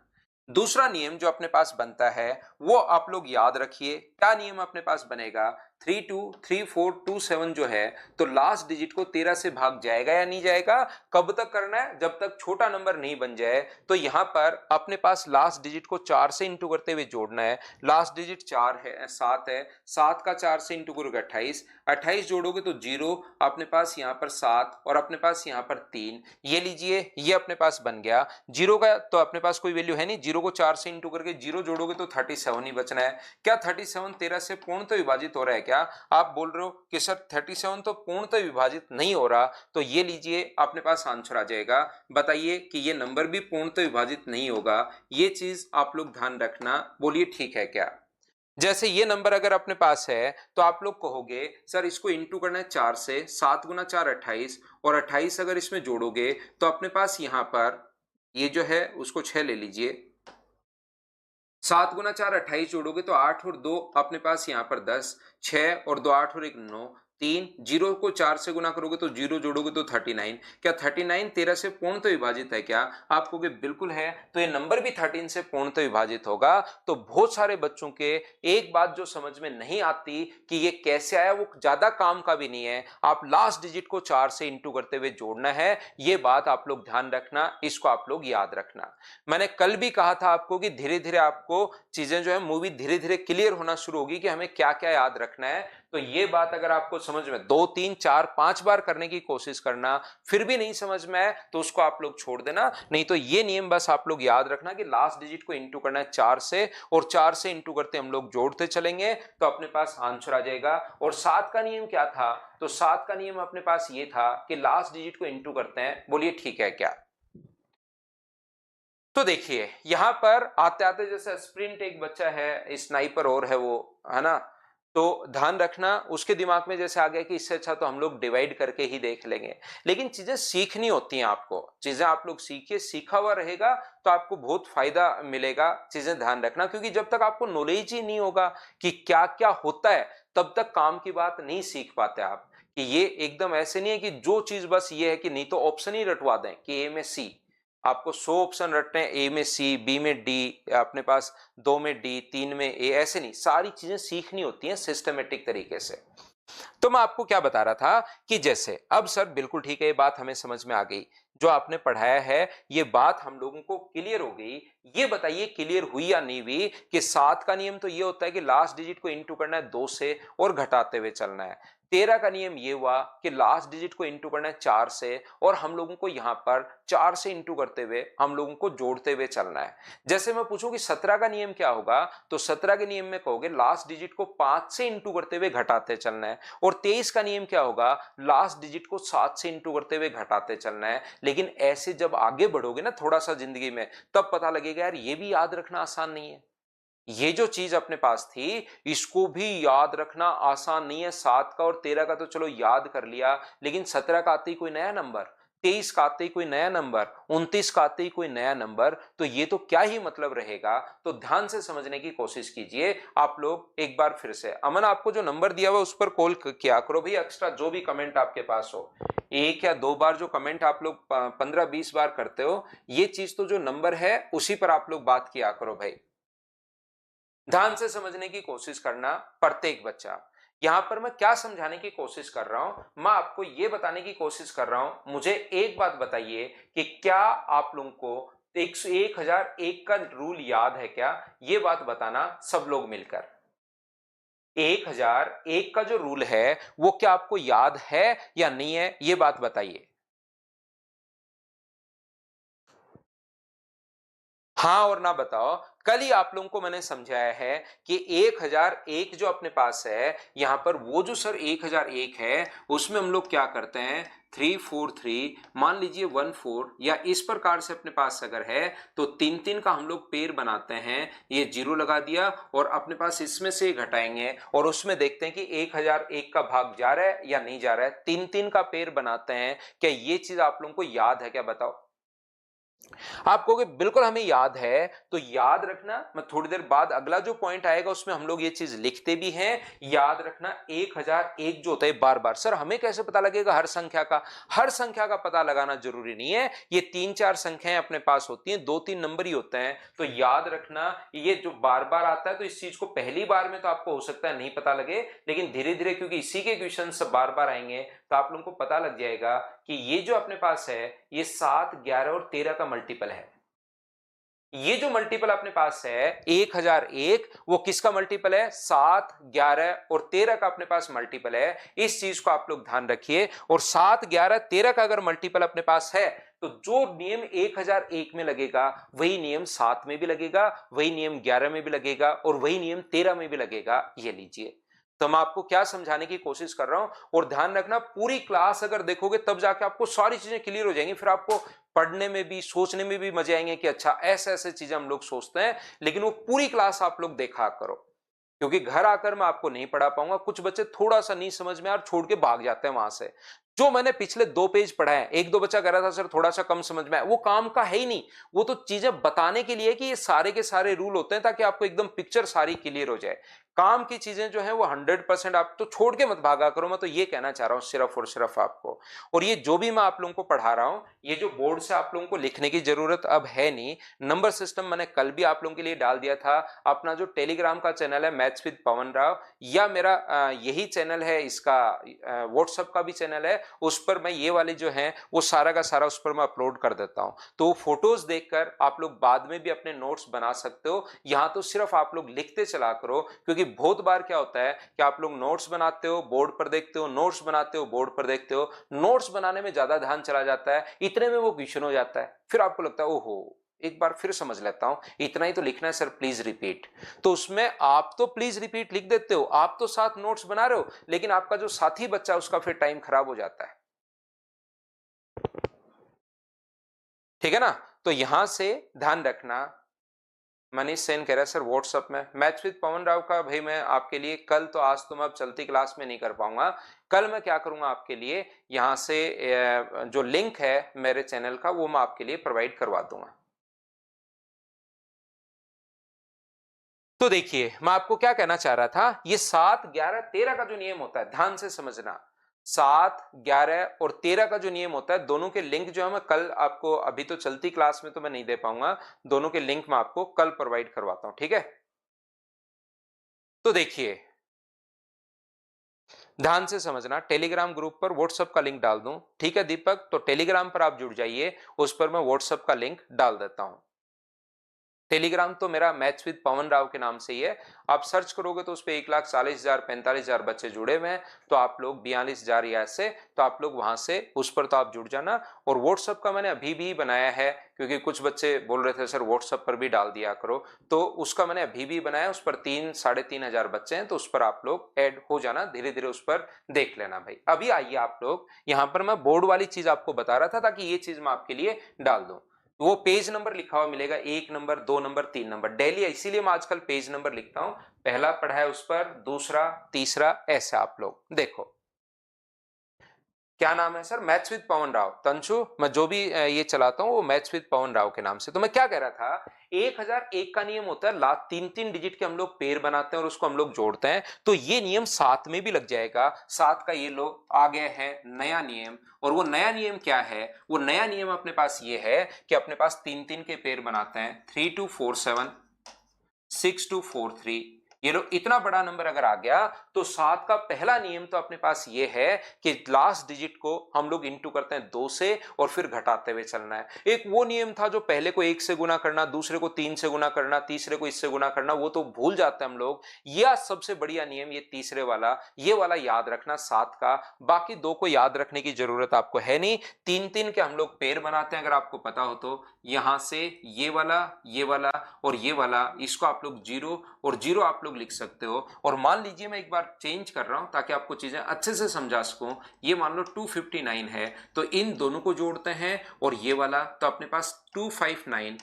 दूसरा नियम जो अपने पास बनता है वो आप लोग याद रखिए, क्या नियम अपने पास बनेगा? 323427 जो है, तो लास्ट डिजिट को 13 से भाग जाएगा या नहीं जाएगा? कब तक करना है? जब तक छोटा नंबर नहीं बन जाए। तो यहां पर अपने पास लास्ट डिजिट को 4 से इंटू करते हुए जोड़ना है। लास्ट डिजिट 4 है, 7 है, 7 का 4 से इंटू करोगे 28, 28 जोड़ोगे तो 0, अपने पास यहां पर 7 और अपने पास यहां पर 3, ये लीजिए ये अपने पास बन गया। 0 का तो अपने पास कोई वैल्यू है नहीं, 0 को 4 से इंटू करके 0 जोड़ोगे तो 37 ही बचना है। क्या 37 13 से पूर्णतः विभाजित हो रहा है क्या? क्या? आप बोल रहे हो कि सर 37 तो पूर्णतः विभाजित नहीं हो रहा, तो ये लीजिए अपने पास आंसर आ जाएगा। बताइए कि ये नंबर भी पूर्णतः विभाजित नहीं होगा, ये चीज आप लोग ध्यान रखना। बोलिए ठीक है क्या? जैसे ये नंबर अगर अपने पास है तो आप लोग कहोगे सर इसको इंटू करना है 4 से, 7 गुना 4 28, और 28 अगर इसमें जोड़ोगे तो अपने पास यहां पर ये जो है उसको 6 ले लीजिए, 7 गुना 4 28 जोड़ोगे तो 8 और 2 अपने पास यहां पर 10, 6 और 2 8 और 1 9, 3, जीरो को 4 से गुना करोगे तो जीरो जोड़ोगे तो 39। क्या 39 13 से पूर्णतः विभाजित है क्या? आप कहोगे बिल्कुल है, तो ये नंबर भी 13 से पूर्णतः विभाजित होगा। तो बहुत सारे बच्चों के एक बात जो समझ में नहीं आती कि ये कैसे आया, वो ज्यादा काम का भी नहीं है, आप लास्ट डिजिट को 4 से इंटू करते हुए जोड़ना है, ये बात आप लोग ध्यान रखना, इसको आप लोग याद रखना। मैंने कल भी कहा था आपको कि धीरे धीरे आपको चीजें जो है मूवी धीरे धीरे क्लियर होना शुरू होगी कि हमें क्या क्या याद रखना है। तो ये बात अगर आपको समझ में 2 3 4 5 बार करने की कोशिश करना, फिर भी नहीं समझ में आए तो उसको आप लोग छोड़ देना। नहीं तो ये नियम बस आप लोग याद रखना कि लास्ट डिजिट को इंटू करना है 4 से, और 4 से इंटू करते हम लोग जोड़ते चलेंगे तो अपने पास आंसर आ जाएगा। और 7 का नियम क्या था? तो 7 का नियम अपने पास ये था कि लास्ट डिजिट को इंटू करते हैं। बोलिए ठीक है क्या? तो देखिए यहां पर आते आते जैसे स्प्रिंट एक बच्चा है, स्नाइपर और है वो, है ना, तो ध्यान रखना उसके दिमाग में जैसे आ गया कि इससे अच्छा तो हम लोग डिवाइड करके ही देख लेंगे। लेकिन चीजें सीखनी होती हैं, आपको चीजें आप लोग सीखिए, सीखा हुआ रहेगा तो आपको बहुत फायदा मिलेगा। चीजें ध्यान रखना, क्योंकि जब तक आपको नॉलेज ही नहीं होगा कि क्या क्या होता है तब तक काम की बात नहीं सीख पाते आप। कि ये एकदम ऐसे नहीं है कि जो चीज बस ये है कि नहीं तो ऑप्शन ही रटवा दें कि ए में सी, आपको 100 ऑप्शन रटने हैं, ए में सी, बी में डी, अपने पास 2 में डी, 3 में ए, ऐसे नहीं, सारी चीजें सीखनी होती हैं सिस्टमेटिक तरीके से। तो मैं आपको क्या बता रहा था कि जैसे अब सर बिल्कुल ठीक है, ये बात हमें समझ में आ गई, जो आपने पढ़ाया है ये बात हम लोगों को क्लियर हो गई। ये बताइए क्लियर हुई या नहीं हुई कि 7 का नियम तो ये होता है कि लास्ट डिजिट को इंटू करना है 2 से और घटाते हुए चलना है। 13 का नियम ये हुआ कि लास्ट डिजिट को इंटू करना है 4 से और हम लोगों को यहां पर 4 से इंटू करते हुए हम लोगों को जोड़ते हुए चलना है। जैसे मैं पूछूं कि 17 का नियम क्या होगा, तो 17 के नियम में कहोगे लास्ट डिजिट को 5 से इंटू करते हुए घटाते चलना है। और 23 का नियम क्या होगा, लास्ट डिजिट को 7 से इंटू करते हुए घटाते चलना है। लेकिन ऐसे जब आगे बढ़ोगे ना थोड़ा सा जिंदगी में, तब पता लगेगा यार ये भी याद रखना आसान नहीं है। ये जो चीज अपने पास थी इसको भी याद रखना आसान नहीं है। 7 का और 13 का तो चलो याद कर लिया, लेकिन 17 का आते ही कोई नया नंबर, 23 का आते ही कोई नया नंबर, 29 का आते ही कोई नया नंबर, तो ये तो क्या ही मतलब रहेगा। तो ध्यान से समझने की कोशिश कीजिए आप लोग। एक बार फिर से अमन, आपको जो नंबर दिया हुआ उस पर कॉल किया करो भाई। एक्स्ट्रा जो भी कमेंट आपके पास हो, 1 या 2 बार जो कमेंट आप लोग 15-20 बार करते हो, ये चीज तो जो नंबर है उसी पर आप लोग बात किया करो भाई। ध्यान से समझने की कोशिश करना प्रत्येक बच्चा। यहां पर मैं क्या समझाने की कोशिश कर रहा हूं, मैं आपको यह बताने की कोशिश कर रहा हूं। मुझे एक बात बताइए कि क्या आप लोगों को 1001 का रूल याद है क्या? यह बात बताना सब लोग मिलकर। 1001 का जो रूल है वो क्या आपको याद है या नहीं है, यह बात बताइए। हाँ और ना बताओ। कल ही आप लोगों को मैंने समझाया है कि 1001 जो अपने पास है, यहां पर वो जो सर 1001 है उसमें हम लोग क्या करते हैं, 343 मान लीजिए 14, या इस प्रकार से अपने पास अगर है तो 3 3 का हम लोग पेड़ बनाते हैं। ये जीरो लगा दिया और अपने पास इसमें से घटाएंगे और उसमें देखते हैं कि 1001 का भाग जा रहा है या नहीं जा रहा है। 3 3 का पेड़ बनाते हैं। क्या ये चीज आप लोगों को याद है क्या? बताओ। आप कहोगे बिल्कुल हमें याद है, तो याद रखना। मैं थोड़ी देर बाद अगला जो पॉइंट आएगा उसमें हम लोग ये चीज लिखते भी हैं। याद रखना 1001 जो होता है बार बार, सर हमें कैसे पता लगेगा हर संख्या का? हर संख्या का पता लगाना जरूरी नहीं है। ये 3 4 संख्याएं अपने पास होती हैं, 2 3 नंबर ही होते हैं। तो याद रखना ये जो बार बार आता है, तो इस चीज को पहली बार में तो आपको हो सकता है नहीं पता लगे, लेकिन धीरे धीरे क्योंकि इसी के क्वेश्चन बार बार आएंगे तो आप लोगों को पता लग जाएगा कि ये जो अपने पास है ये 7 11 और 13 का मल्टीपल है। ये जो मल्टीपल अपने पास है 1001, वो किसका मल्टीपल है? 7 11 और 13 का अपने पास मल्टीपल है। इस चीज को आप लोग ध्यान रखिए। और 7 11 13 का अगर मल्टीपल अपने पास है तो जो नियम 1001 में लगेगा वही नियम 7 में भी लगेगा, वही नियम 11 में भी लगेगा और वही नियम 13 में भी लगेगा। ये लीजिए। तो मैं आपको क्या समझाने की कोशिश कर रहा हूं, और ध्यान रखना पूरी क्लास अगर देखोगे तब जाके आपको सारी चीजें क्लियर हो जाएंगी, फिर आपको पढ़ने में भी सोचने में भी मजे आएंगे कि अच्छा ऐसे ऐसे चीजें हम लोग सोचते हैं, लेकिन वो पूरी क्लास आप लोग देखा करो, क्योंकि घर आकर मैं आपको नहीं पढ़ा पाऊंगा। कुछ बच्चे थोड़ा सा नहीं समझ में और छोड़ के भाग जाते हैं वहां से। जो मैंने पिछले 2 पेज पढ़ा है, एक दो बच्चा कह रहा था सर थोड़ा सा कम समझ में आया, वो काम का है ही नहीं। वो तो चीजें बताने के लिए कि ये सारे के सारे रूल होते हैं ताकि आपको एकदम पिक्चर सारी क्लियर हो जाए। काम की चीजें जो है वो 100% आप तो छोड़ के मत भागा करो, मैं तो ये कहना चाह रहा हूं सिर्फ और सिर्फ आपको। और ये जो भी मैं आप लोगों को पढ़ा रहा हूं, ये जो बोर्ड से आप लोगों को लिखने की जरूरत अब है नहीं। नंबर सिस्टम मैंने कल भी आप लोगों के लिए डाल दिया था। अपना जो टेलीग्राम का चैनल है मैथ्स विद पवन राव, या मेरा यही चैनल है, इसका व्हाट्सएप का भी चैनल है, उस पर मैं ये वाली जो है वो सारा का सारा उस पर मैं अपलोड कर देता हूं। तो वो फोटोज देखकर आप लोग बाद में भी अपने नोट्स बना सकते हो। यहां तो सिर्फ आप लोग लिखते चला करो, क्योंकि बहुत बार क्या होता है कि आप लोग नोट्स बनाते हो बोर्ड पर देखते हो, नोट्स बनाते हो बोर्ड पर देखते हो, नोट्स बनाने में ज्यादा ध्यान चला जाता है, इतने में वो क्वेश्चन हो जाता है, फिर आपको लगता है ओहो एक बार फिर समझ लेता हूं, इतना ही तो लिखना है सर प्लीज रिपीट। तो उसमें आप तो प्लीज रिपीट लिख देते हो, आप तो साथ नोट्स बना रहे हो, लेकिन आपका जो साथी बच्चा उसका फिर टाइम खराब हो जाता है। ठीक है ना? तो यहां से ध्यान रखना। मनीष सेन कह रहा है सर व्हाट्सएप में मैथ्स विद पवन राव का, भाई मैं आपके लिए कल तो, आज तो मैं अब चलती क्लास में नहीं कर पाऊंगा, कल मैं क्या करूंगा आपके लिए यहां से जो लिंक है मेरे चैनल का वो मैं आपके लिए प्रोवाइड करवा दूंगा। तो देखिए मैं आपको क्या कहना चाह रहा था, ये 7, 11, 13 का जो नियम होता है ध्यान से समझना। 7, 11 और 13 का जो नियम होता है, दोनों के लिंक जो है मैं कल आपको, अभी तो चलती क्लास में तो मैं नहीं दे पाऊंगा, दोनों के लिंक मैं आपको कल प्रोवाइड करवाता हूं। ठीक है? तो देखिए ध्यान से समझना, टेलीग्राम ग्रुप पर व्हाट्सएप का लिंक डाल दूं, ठीक है दीपक? तो टेलीग्राम पर आप जुड़ जाइए, उस पर मैं व्हाट्सएप का लिंक डाल देता हूं। टेलीग्राम तो मेरा मैथ्स विद पवन राव के नाम से ही है। आप सर्च करोगे तो उस पर 1,40,000 45,000 बच्चे जुड़े हुए हैं, तो आप लोग 42,000 या ऐसे, तो आप लोग वहां से उस पर तो आप जुड़ जाना। और व्हाट्सएप का मैंने अभी भी बनाया है, क्योंकि कुछ बच्चे बोल रहे थे सर व्हाट्सएप पर भी डाल दिया करो, तो उसका मैंने अभी भी बनाया, उस पर 3-3,500 बच्चे हैं, तो उस पर आप लोग ऐड हो जाना, धीरे धीरे उस पर देख लेना। भाई अभी आइए आप लोग, यहां पर मैं बोर्ड वाली चीज आपको बता रहा था ताकि ये चीज मैं आपके लिए डाल दूं। वो पेज नंबर लिखा हुआ मिलेगा, 1 नंबर 2 नंबर 3 नंबर, डेली इसीलिए मैं आजकल पेज नंबर लिखता हूं। पहला पढ़ा है उस पर, दूसरा तीसरा, ऐसा आप लोग देखो। क्या नाम है सर? मैथ्स विद पवन राव। तंशु, मैं जो भी ये चलाता हूँ वो मैथ्स विद पवन राव के नाम से। तो मैं क्या कह रहा था, 1001 का नियम होता है, लास्ट 3-3 डिजिट के हम लोग पेयर बनाते हैं और उसको हम लोग जोड़ते हैं, तो ये नियम 7 में भी लग जाएगा। 7 का ये लोग आ गए हैं नया नियम, और वो नया नियम क्या है? वो नया नियम अपने पास ये है कि अपने पास 3-3 के पेयर बनाते हैं, 3-2-4-7, 6-2-4-3। ये लो इतना बड़ा नंबर अगर आ गया, तो 7 का पहला नियम तो अपने पास ये है कि लास्ट डिजिट को हम लोग इंटू करते हैं 2 से और फिर घटाते हुए चलना है। एक वो नियम था जो पहले को 1 से गुना करना, दूसरे को 3 से गुना करना, तीसरे को इससे गुना करना, वो तो भूल जाते हैं हम लोग। यह सबसे बढ़िया नियम ये तीसरे वाला, ये वाला याद रखना 7 का। बाकी 2 को याद रखने की जरूरत आपको है नहीं। 3-3 के हम लोग पेयर बनाते हैं, अगर आपको पता हो तो। यहां से ये वाला और ये वाला, इसको आप लोग 0 और 0 आप लोग लिख सकते हो। और मान लीजिए मैं एक बार चेंज कर रहा हूं ताकि आपको चीजें अच्छे से समझा सकूं, ये मान लो 259 है, तो इन दोनों को जोड़ते हैं, और ये वाला तो अपने पास 259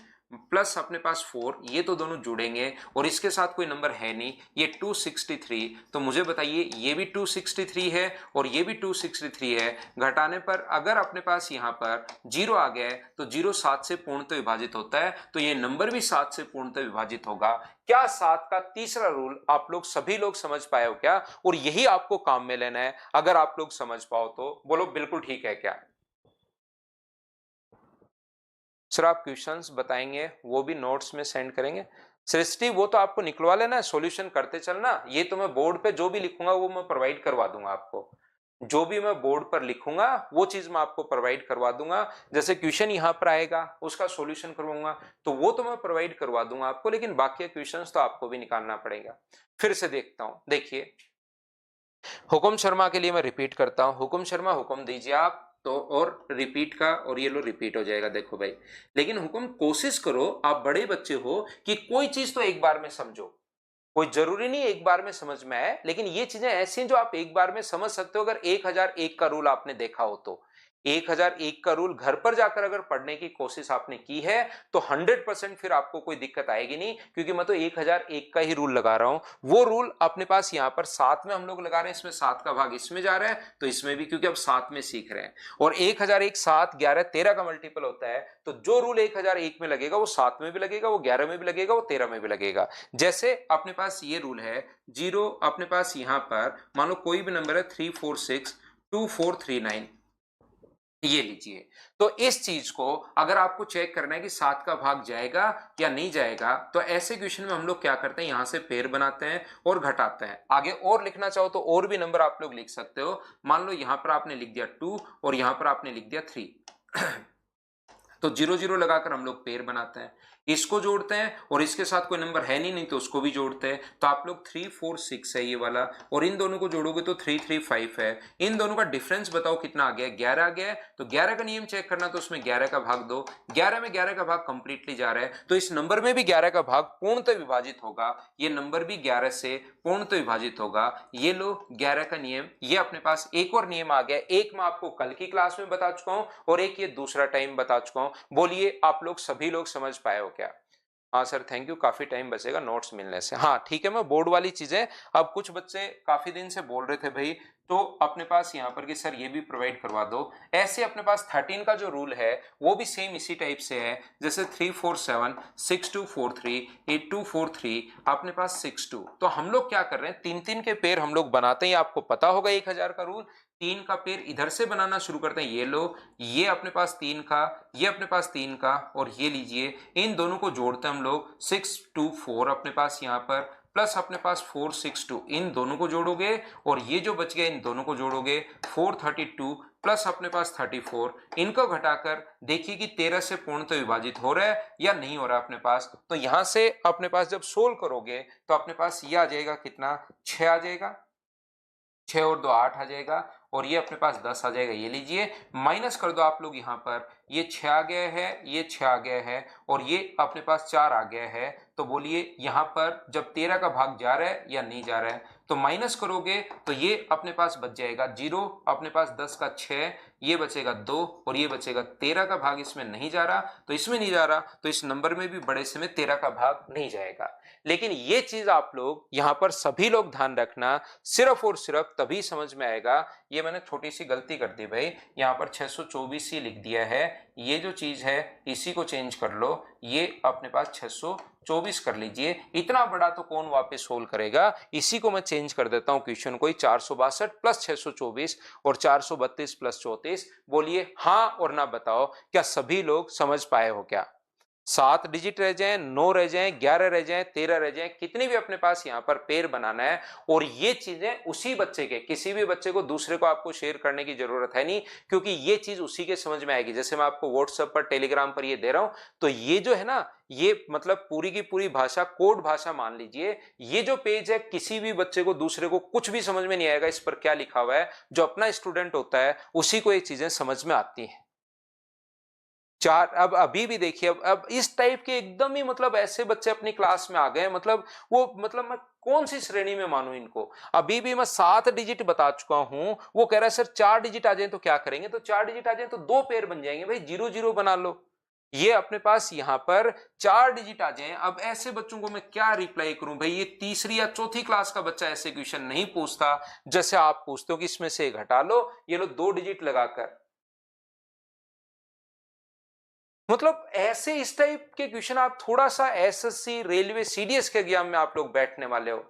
प्लस अपने पास 4, ये तो दोनों जुड़ेंगे, और इसके साथ कोई नंबर है नहीं, ये 263। तो मुझे बताइए ये भी 263 है और ये भी 263 है, घटाने पर अगर अपने पास यहाँ पर 0 आ गया है तो 0 7 से पूर्णतः विभाजित होता है, तो ये नंबर भी 7 से पूर्णतः विभाजित होगा। क्या 7 का तीसरा रूल आप लोग सभी लोग समझ पाए हो क्या? और यही आपको काम में लेना है, अगर आप लोग समझ पाओ तो बोलो बिल्कुल ठीक है क्या? सर आप क्वेश्चंस बताएंगे वो भी नोट्स में सेंड करेंगे? सृष्टि वो तो आपको निकलवा लेना, सॉल्यूशन करते चलना, ये तो मैं बोर्ड पे जो भी लिखूंगा वो मैं प्रोवाइड करवा दूंगा आपको। जो भी मैं बोर्ड पर लिखूंगा वो चीज मैं आपको प्रोवाइड करवा दूंगा। जैसे क्वेश्चन यहाँ पर आएगा उसका सॉल्यूशन करवाऊंगा, तो वो तो मैं प्रोवाइड करवा दूंगा आपको, लेकिन बाकी क्वेश्चंस तो आपको भी निकालना पड़ेगा। फिर से देखता हूं, देखिए हुकुम शर्मा के लिए मैं रिपीट करता हूं, हुकुम शर्मा हुक्म दीजिए आप तो, और रिपीट का, और ये लो रिपीट हो जाएगा देखो भाई। लेकिन हुकुम कोशिश करो, आप बड़े बच्चे हो, कि कोई चीज तो एक बार में समझो। कोई जरूरी नहीं एक बार में समझ में आए, लेकिन ये चीजें ऐसी हैं जो आप एक बार में समझ सकते हो अगर 1001 का रूल आपने देखा हो तो। 1001 का रूल घर पर जाकर अगर पढ़ने की कोशिश आपने की है तो 100% फिर आपको कोई दिक्कत आएगी नहीं, क्योंकि मैं तो 1001 का ही रूल लगा रहा हूं। वो रूल अपने पास यहां पर 7 में हम लोग लगा रहे हैं, इसमें 7 का भाग इसमें जा रहा है तो इसमें भी, क्योंकि अब 7 में सीख रहे हैं। और 1001 7 11 13 का मल्टीपल होता है, तो जो रूल 1001 में लगेगा वो 7 में भी लगेगा, वो 11 में भी लगेगा, वो 13 में भी लगेगा। जैसे अपने पास ये रूल है, जीरो अपने पास यहां पर मान लो कोई भी नंबर है 3462439, ये लीजिए। तो इस चीज को अगर आपको चेक करना है कि 7 का भाग जाएगा या नहीं जाएगा, तो ऐसे क्वेश्चन में हम लोग क्या करते हैं, यहां से पेयर बनाते हैं और घटाते हैं। आगे और लिखना चाहो तो और भी नंबर आप लोग लिख सकते हो। मान लो यहां पर आपने लिख दिया 2 और यहां पर आपने लिख दिया 3 तो 0 0 लगाकर हम लोग पेयर बनाते हैं, इसको जोड़ते हैं और इसके साथ कोई नंबर है नहीं तो उसको भी जोड़ते हैं। तो आप लोग 3 4 6 है ये वाला, और इन दोनों को जोड़ोगे तो 3 3 5 है। इन दोनों का डिफरेंस बताओ कितना आ गया, 11 आ गया है। तो 11 का नियम चेक करना, तो उसमें 11 का भाग दो, 11 में 11 का भाग कंप्लीटली जा रहा है, तो इस नंबर में भी 11 का भाग पूर्णतः विभाजित होगा, ये नंबर भी 11 से पूर्णतः विभाजित होगा। ये लो 11 का नियम। ये अपने पास एक और नियम आ गया, एक मैं आपको कल की क्लास में बता चुका हूं और एक ये दूसरा टाइम बता चुका हूं। बोलिए आप लोग सभी लोग समझ पाए हो क्या? हाँ सर थैंक यू, काफी टाइम बचेगा नोट्स मिलने से। हाँ ठीक है, मैं बोर्ड वाली चीजें, अब कुछ बच्चे काफी दिन से बोल रहे थे भाई, तो अपने पास यहाँ पर कि सर ये भी प्रोवाइड करवा दो। ऐसे अपने पास 13 का जो रूल है वो भी सेम इसी टाइप से है, जैसे 347 6243 8243 अपने पास 62। तो हम लोग क्या कर रहे हैं, 3 3 के पेयर हम लोग बनाते हैं, आपको पता होगा 1000 का रूल। 3 का पेयर इधर से बनाना शुरू करते हैं, ये लो, ये अपने पास 3 का, ये अपने पास 3 का, और ये लीजिए, इन दोनों को जोड़ते हैं हम लोग 624 अपने पास यहाँ पर, प्लस अपने पास 462, इन दोनों को जोड़ोगे और ये जो बच गया इन दोनों को जोड़ोगे 432 प्लस अपने पास 34, इनको घटाकर देखिए कि 13 से पूर्ण तो विभाजित हो रहा है या नहीं हो रहा अपने पास। तो यहां से अपने पास जब सोल्व करोगे तो अपने पास ये आ जाएगा कितना, 6 आ जाएगा, 6 और 2 8 आ जाएगा, और ये अपने पास 10 आ जाएगा। ये लीजिए माइनस कर दो आप लोग यहाँ पर, ये 6 आ गया है, ये 6 आ गया है, और ये अपने पास 4 आ गया है। तो बोलिए यहाँ पर जब 13 का भाग जा रहा है या नहीं जा रहा है, तो माइनस करोगे तो ये अपने पास बच जाएगा 0, अपने पास 10 का 6, ये बचेगा 2 और ये बचेगा 13 का भाग इसमें नहीं जा रहा, तो इसमें नहीं जा रहा, तो इस नंबर में भी बड़े से में 13 का भाग नहीं जाएगा। लेकिन ये चीज आप लोग यहाँ पर सभी लोग ध्यान रखना, सिर्फ और सिर्फ तभी समझ में आएगा। ये मैंने छोटी सी गलती कर दी भाई, यहाँ पर 624 ही लिख दिया है, ये जो चीज है इसी को चेंज कर लो, ये अपने पास 624 कर लीजिए। इतना बड़ा तो कौन वापस सोल्व करेगा, इसी को मैं चेंज कर देता हूं क्वेश्चन को, 462 प्लस 624 और 432 प्लस 34। बोलिए हाँ और ना बताओ, क्या सभी लोग समझ पाए हो क्या? 7 डिजिट रह जाएं, 9 रह जाएं, 11 रह जाएं, 13 रह जाएं, कितनी भी अपने पास यहाँ पर पेयर बनाना है। और ये चीजें उसी बच्चे के, किसी भी बच्चे को दूसरे को आपको शेयर करने की जरूरत है नहीं, क्योंकि ये चीज उसी के समझ में आएगी। जैसे मैं आपको व्हाट्सएप पर टेलीग्राम पर ये दे रहा हूं, तो ये जो है ना, ये मतलब पूरी की पूरी भाषा कोड भाषा मान लीजिए। ये जो पेज है किसी भी बच्चे को दूसरे को कुछ भी समझ में नहीं आएगा इस पर क्या लिखा हुआ है, जो अपना स्टूडेंट होता है उसी को ये चीजें समझ में आती हैं। चार, अब अभी भी देखिए, अब इस टाइप के एकदम ही मतलब ऐसे बच्चे अपनी क्लास में आ गए, मतलब वो, मतलब मैं कौन सी श्रेणी में मानूं इनको। अभी भी मैं 7 डिजिट बता चुका हूं, वो कह रहा है सर 4 डिजिट आ जाए तो क्या करेंगे, तो 4 डिजिट आ जाए तो 2 पेयर बन जाएंगे भाई, 0 0 बना लो। ये अपने पास यहां पर 4 डिजिट आ जाए, अब ऐसे बच्चों को मैं क्या रिप्लाई करूं भाई, ये तीसरी या चौथी क्लास का बच्चा ऐसे क्वेश्चन नहीं पूछता जैसे आप पूछते हो कि इसमें से घटा लो, ये लो 2 डिजिट लगाकर। मतलब ऐसे इस टाइप के क्वेश्चन आप थोड़ा सा एसएससी रेलवे सीडीएस के एग्जाम में आप लोग बैठने वाले हो।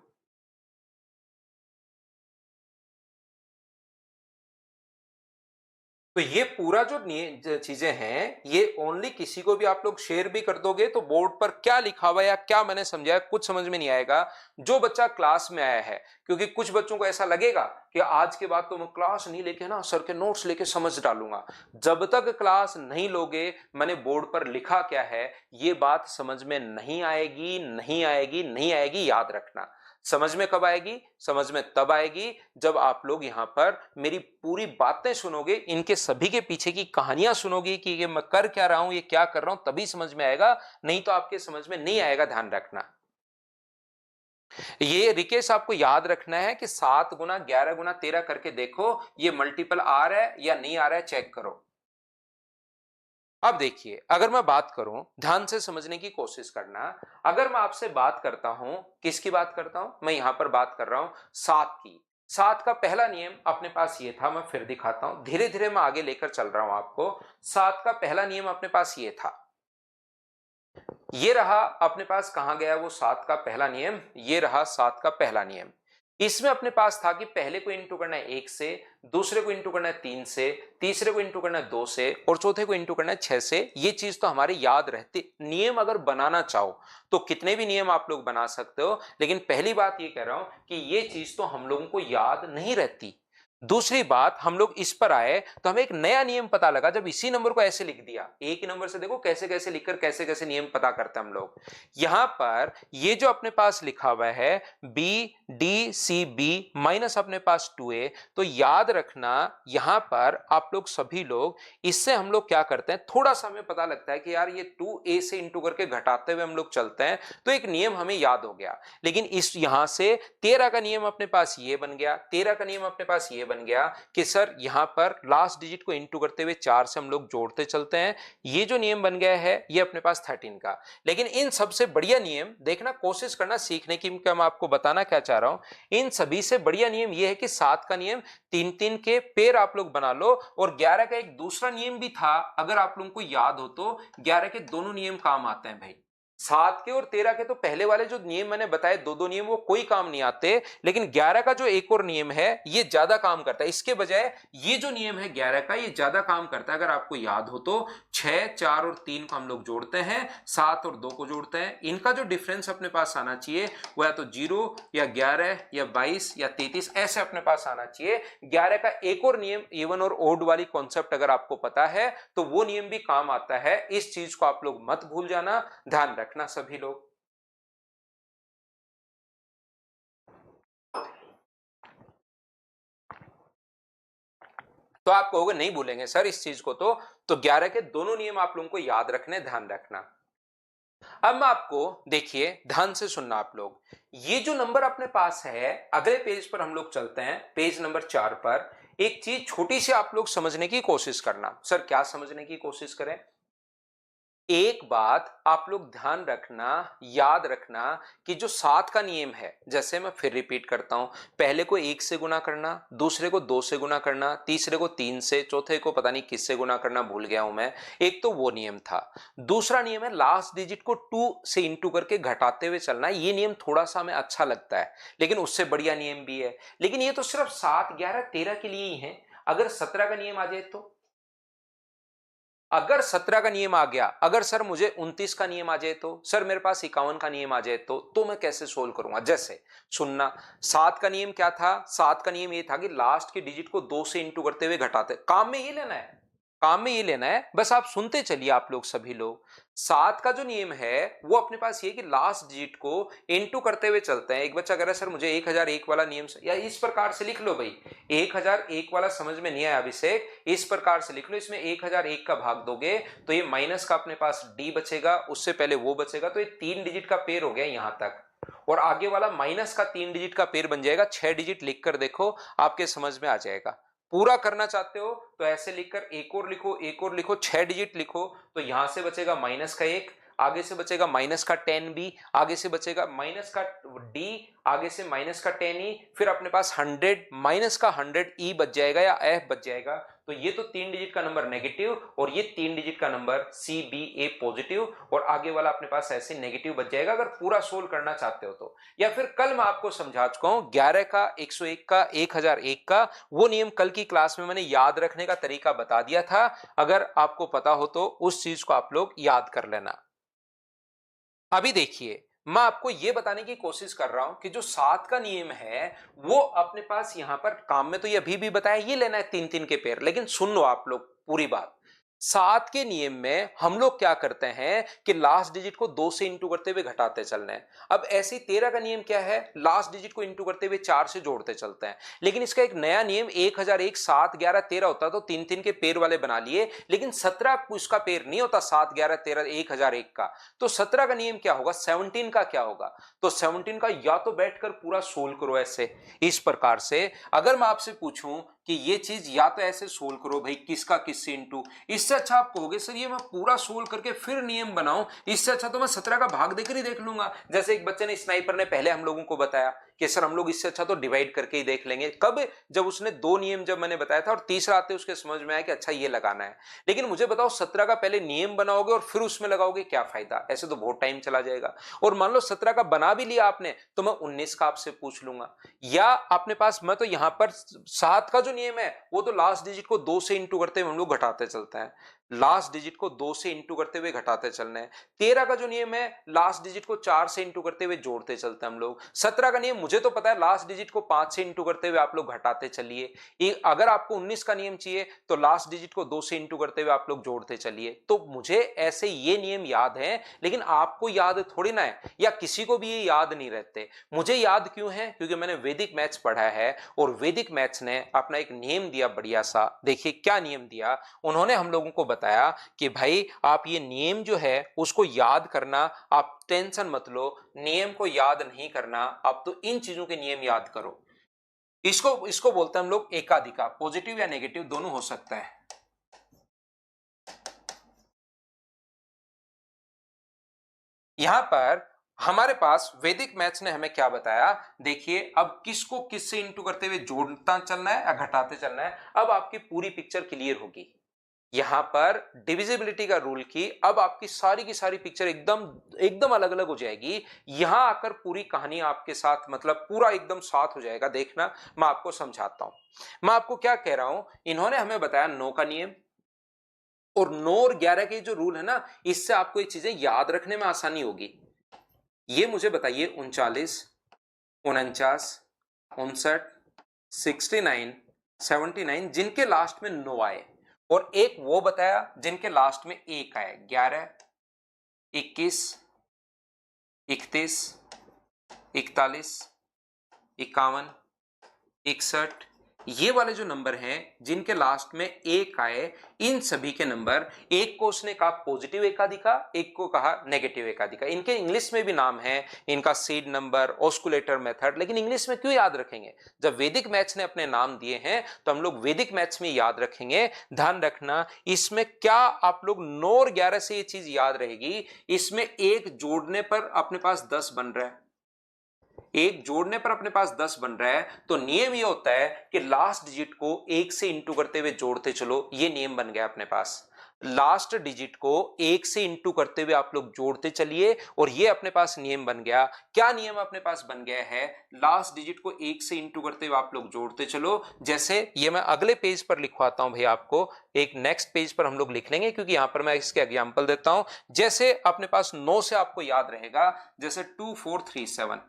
तो ये पूरा जो चीजें हैं, ये ओनली किसी को भी आप लोग शेयर भी कर दोगे तो बोर्ड पर क्या लिखा हुआ है या क्या मैंने समझाया कुछ समझ में नहीं आएगा, जो बच्चा क्लास में आया है। क्योंकि कुछ बच्चों को ऐसा लगेगा कि आज के बाद तो मैं क्लास नहीं लेके ना सर के नोट्स लेके समझ डालूंगा। जब तक क्लास नहीं लोगे, मैंने बोर्ड पर लिखा क्या है, ये बात समझ में नहीं आएगी, नहीं आएगी, नहीं आएगी, याद रखना। समझ में कब आएगी, समझ में तब आएगी जब आप लोग यहां पर मेरी पूरी बातें सुनोगे, इनके सभी के पीछे की कहानियां सुनोगे कि ये मैं कर क्या रहा हूं, ये क्या कर रहा हूं, तभी समझ में आएगा, नहीं तो आपके समझ में नहीं आएगा, ध्यान रखना। ये रिकेश आपको याद रखना है कि 7 गुना 11 गुना 13 करके देखो ये मल्टीपल आ रहा है या नहीं आ रहा है, चेक करो। अब देखिए, अगर मैं बात करूं, ध्यान से समझने की कोशिश करना। अगर मैं आपसे बात करता हूं, किसकी बात करता हूं, मैं यहां पर बात कर रहा हूं 7 की। 7 का पहला नियम अपने पास ये था, मैं फिर दिखाता हूं, धीरे धीरे मैं आगे लेकर चल रहा हूं आपको। 7 का पहला नियम अपने पास ये था, ये रहा अपने पास। कहां गया वो 7 का पहला नियम, ये रहा 7 का पहला नियम। इसमें अपने पास था कि पहले को इंटू करना है 1 से, दूसरे को इंटू करना है 3 से, तीसरे को इंटू करना है 2 से और चौथे को इंटू करना है 6 से। ये चीज तो हमारे याद रहती। नियम अगर बनाना चाहो तो कितने भी नियम आप लोग बना सकते हो, लेकिन पहली बात ये कह रहा हूं कि ये चीज तो हम लोगों को याद नहीं रहती। दूसरी बात, हम लोग इस पर आए तो हमें एक नया नियम पता लगा जब इसी नंबर को ऐसे लिख दिया। एक ही नंबर से देखो कैसे कैसे लिखकर कैसे कैसे नियम पता करते हैं हम लोग। यहां पर ये जो अपने पास लिखा हुआ है B D C B minus अपने पास 2a, तो याद रखना यहां पर आप लोग सभी लोग, इससे हम लोग क्या करते हैं, थोड़ा सा हमें पता लगता है कि यार ये 2a से इंटू करके घटाते हुए हम लोग चलते हैं, तो एक नियम हमें याद हो गया। लेकिन इस यहां से 13 का नियम अपने पास ये बन गया, 13 का नियम अपने पास ये बन गया कि सर यहां पर लास्ट डिजिट को इंटू करते हुए 4 से हम लोग जोड़ते चलते हैं। ये जो नियम बन गया है ये अपने पास 13 का। लेकिन इन सबसे बढ़िया नियम देखना, कोशिश करना सीखने की, मैं आपको बताना क्या चाह रहा हूं, इन सभी से बढ़िया नियम ये है कि 7 का नियम 3-3 के पेयर आप लोग बना लो। और 11 का एक दूसरा नियम भी था, अगर आप लोगों को याद हो तो 11 के दोनों नियम काम आते हैं भाई। 7 के और 13 के तो पहले वाले जो नियम मैंने बताए दो दो नियम, वो कोई काम नहीं आते, लेकिन 11 का जो एक और नियम है ये ज्यादा काम करता है। इसके बजाय ये जो नियम है 11 का, ये ज्यादा काम करता है। अगर आपको याद हो तो 6, 4 और 3 को हम लोग जोड़ते हैं, 7 और 2 को जोड़ते हैं, इनका जो डिफरेंस अपने पास आना चाहिए वो या तो 0 या 11 या 22 या 33 ऐसे अपने पास आना चाहिए। 11 का एक और नियम इवन और ओड वाली कॉन्सेप्ट अगर आपको पता है तो वो नियम भी काम आता है। इस चीज को आप लोग मत भूल जाना, ध्यान रखना सभी लोग। तो आप कहोगे नहीं भूलेंगे सर इस चीज को, तो 11 के दोनों नियम आप लोगों को याद रखने, ध्यान रखना। अब मैं आपको, देखिए ध्यान से सुनना आप लोग, ये जो नंबर अपने पास है, अगले पेज पर हम लोग चलते हैं, पेज नंबर 4 पर। एक चीज छोटी सी आप लोग समझने की कोशिश करना। सर क्या समझने की कोशिश करें? एक बात आप लोग ध्यान रखना, याद रखना कि जो 7 का नियम है, जैसे मैं फिर रिपीट करता हूं, पहले को 1 से गुना करना, दूसरे को 2 से गुना करना, तीसरे को 3 से, चौथे को पता नहीं किससे गुना करना भूल गया हूं मैं। एक तो वो नियम था। दूसरा नियम है लास्ट डिजिट को 2 से इंटू करके घटाते हुए चलना। ये नियम थोड़ा सा हमें अच्छा लगता है, लेकिन उससे बढ़िया नियम भी है। लेकिन ये तो सिर्फ 7, 11, 13 के लिए ही है। अगर 17 का नियम आ जाए तो, अगर 17 का नियम आ गया, अगर सर मुझे 29 का नियम आ जाए तो, सर मेरे पास 51 का नियम आ जाए तो मैं कैसे सोल्व करूंगा? जैसे सुनना, 7 का नियम क्या था? 7 का नियम ये था कि लास्ट के डिजिट को 2 से इंटू करते हुए घटाते, काम में ये लेना है, काम में ये लेना है, बस आप सुनते चलिए आप लोग सभी लोग। 7 का जो नियम है वो अपने पास ये कि लास्ट डिजिट को इंटू करते हुए चलते हैं। एक बच्चा कह रहा है सर मुझे 1001 वाला नियम या इस प्रकार से लिख लो भाई। 1001 वाला समझ में नहीं आया अभिषेक, इस प्रकार से लिख लो। इसमें 1001 का भाग दोगे तो ये माइनस का अपने पास डी बचेगा, उससे पहले वो बचेगा, तो ये 3 डिजिट का पेयर हो गया यहां तक, और आगे वाला माइनस का 3 डिजिट का पेयर बन जाएगा। 6 डिजिट लिखकर देखो, आपके समझ में आ जाएगा। पूरा करना चाहते हो तो ऐसे लिखकर एक और लिखो, एक और लिखो, 6 डिजिट लिखो, तो यहां से बचेगा माइनस का 1, आगे से बचेगा माइनस का 10b, आगे से बचेगा माइनस का d, आगे से माइनस का 10e, फिर अपने पास 100 माइनस का 100e बच जाएगा या f बच जाएगा। तो ये तो 3 डिजिट का नंबर नेगेटिव और ये 3 डिजिट का नंबर CBA पॉजिटिव, और आगे वाला अपने पास ऐसे नेगेटिव बच जाएगा अगर पूरा सोल्व करना चाहते हो तो। या फिर कल मैं आपको समझा चुका हूं 11 का, 101 का, 1001 का, वो नियम कल की क्लास में मैंने याद रखने का तरीका बता दिया था। अगर आपको पता हो तो उस चीज को आप लोग याद कर लेना। अभी देखिए, मैं आपको यह बताने की कोशिश कर रहा हूं कि जो 7 का नियम है वो अपने पास यहां पर काम में तो ये अभी भी बताया, ये लेना है 3-3 के पेयर, लेकिन सुन लो आप लोग पूरी बात। 7 के नियम में हम लोग क्या करते हैं कि लास्ट डिजिट को 2 से इंटू करते हुए घटाते चलना है। अब ऐसे ही 13 का नियम क्या है, लास्ट डिजिट को इंटू करते हुए 4 से जोड़ते चलते हैं। लेकिन इसका एक नया नियम 1001, 7, 11, 13 होता है, तो 3-3 के पेयर वाले बना लिए। लेकिन 17 उसका पेयर नहीं होता, 7, 11, 13, 1001 का। तो 17 का नियम क्या होगा, 17 का क्या होगा, तो 17 का या तो बैठकर पूरा सोल्व करो ऐसे, इस प्रकार से। अगर मैं आपसे पूछूं कि ये चीज या तो ऐसे सोल्व करो भाई, किसका किससे इंटू, इससे अच्छा आप कहोगे सर ये मैं पूरा सोल्व करके फिर नियम बनाऊं, इससे अच्छा तो मैं 17 का भाग देकर ही देख लूंगा। जैसे एक बच्चे ने, स्नाइपर ने पहले हम लोगों को बताया कि सर हम लोग इससे अच्छा तो डिवाइड करके ही देख लेंगे। कब, जब उसने 2 नियम जब मैंने बताया था और तीसरा आते उसके समझ में आया कि अच्छा ये लगाना है। लेकिन मुझे बताओ 17 का पहले नियम बनाओगे और फिर उसमें लगाओगे, क्या फायदा, ऐसे तो बहुत टाइम चला जाएगा। और मान लो 17 का बना भी लिया आपने, तो मैं 19 का आपसे पूछ लूंगा। या अपने पास, मैं तो यहां पर 7 का जो नियम है वो तो लास्ट डिजिट को 2 से इंटू करते हुए हम लोग घटाते चलते हैं, लास्ट डिजिट को 2 से इंटू करते हुए घटाते चलना है। 13 का जो नियम है लास्ट डिजिट को 4 से इंटू करते हुए जोड़ते चलते हैं हम लोग। 17 का नियम मुझे तो पता है, लास्ट डिजिट को 5 से इंटू करते हुए आप लोग घटाते चलिए। अगर आपको 19 का नियम चाहिए तो लास्ट डिजिट को 2 से इंटू करते हुए आप लोग जोड़ते चलिए। तो मुझे ऐसे ये नियम याद है, लेकिन आपको याद थोड़ी ना है, या किसी को भी ये याद नहीं रहते। मुझे याद क्यों है, क्योंकि मैंने वैदिक मैथ्स पढ़ा है, और वैदिक मैथ्स ने अपना एक नियम दिया बढ़िया सा। देखिए क्या नियम दिया उन्होंने हम लोगों को बताया कि भाई आप ये नियम जो है उसको याद करना, आप टेंशन मत लो, नियम को याद नहीं करना, आप तो इन चीजों के नियम याद करो। इसको इसको बोलते हैं हम लोग एकाधिका, पॉजिटिव या नेगेटिव दोनों हो सकता है। यहां पर हमारे पास वैदिक मैथ्स ने हमें क्या बताया, देखिए अब किसको किससे इंटू करते हुए जोड़ता चलना है या घटाते चलना है। अब आपकी पूरी पिक्चर क्लियर होगी। यहां पर डिविजिबिलिटी का रूल की अब आपकी सारी की सारी पिक्चर एकदम एकदम अलग अलग हो जाएगी। यहां आकर पूरी कहानी आपके साथ, मतलब पूरा एकदम साथ हो जाएगा। देखना मैं आपको समझाता हूं। मैं आपको क्या कह रहा हूं, इन्होंने हमें बताया 9 का नियम, और 9 और 11 के जो रूल है ना, इससे आपको ये चीजें याद रखने में आसानी होगी। ये मुझे बताइए 39, 49, 59, 69, 79 जिनके लास्ट में 9 आए, और एक वो बताया जिनके लास्ट में 1 आए, 11, 21, 31, 41, 51, 61। ये वाले जो नंबर हैं जिनके लास्ट में 1 आए, इन सभी के नंबर, एक को उसने कहा पॉजिटिव एकाधिका, एक को कहा नेगेटिव एकाधिका। इनके इंग्लिश में भी नाम है, इनका सीड नंबर, ऑस्कुलेटर मेथड। लेकिन इंग्लिश में क्यों याद रखेंगे, जब वैदिक मैथ्स ने अपने नाम दिए हैं तो हम लोग वैदिक मैथ्स में याद रखेंगे। ध्यान रखना इसमें क्या, आप लोग 9 और 11 से ये चीज याद रहेगी, इसमें एक जोड़ने पर अपने पास 10 बन रहा है, एक जोड़ने पर अपने पास 10 बन रहा है। तो नियम ये होता है कि लास्ट डिजिट को 1 से इंटू करते हुए जोड़ते चलो, ये नियम बन गया अपने पास। लास्ट डिजिट को 1 से इंटू करते हुए आप लोग जोड़ते चलिए, और ये अपने पास नियम बन गया। क्या नियम अपने पास बन गया है, लास्ट डिजिट को 1 से इंटू करते हुए आप लोग जोड़ते चलो। जैसे ये मैं अगले पेज पर लिखवाता हूं भाई आपको, एक नेक्स्ट पेज पर हम लोग लिख लेंगे, क्योंकि यहां पर मैं इसके एग्जांपल देता हूं। जैसे अपने पास 9 से आपको याद रहेगा, जैसे 2437,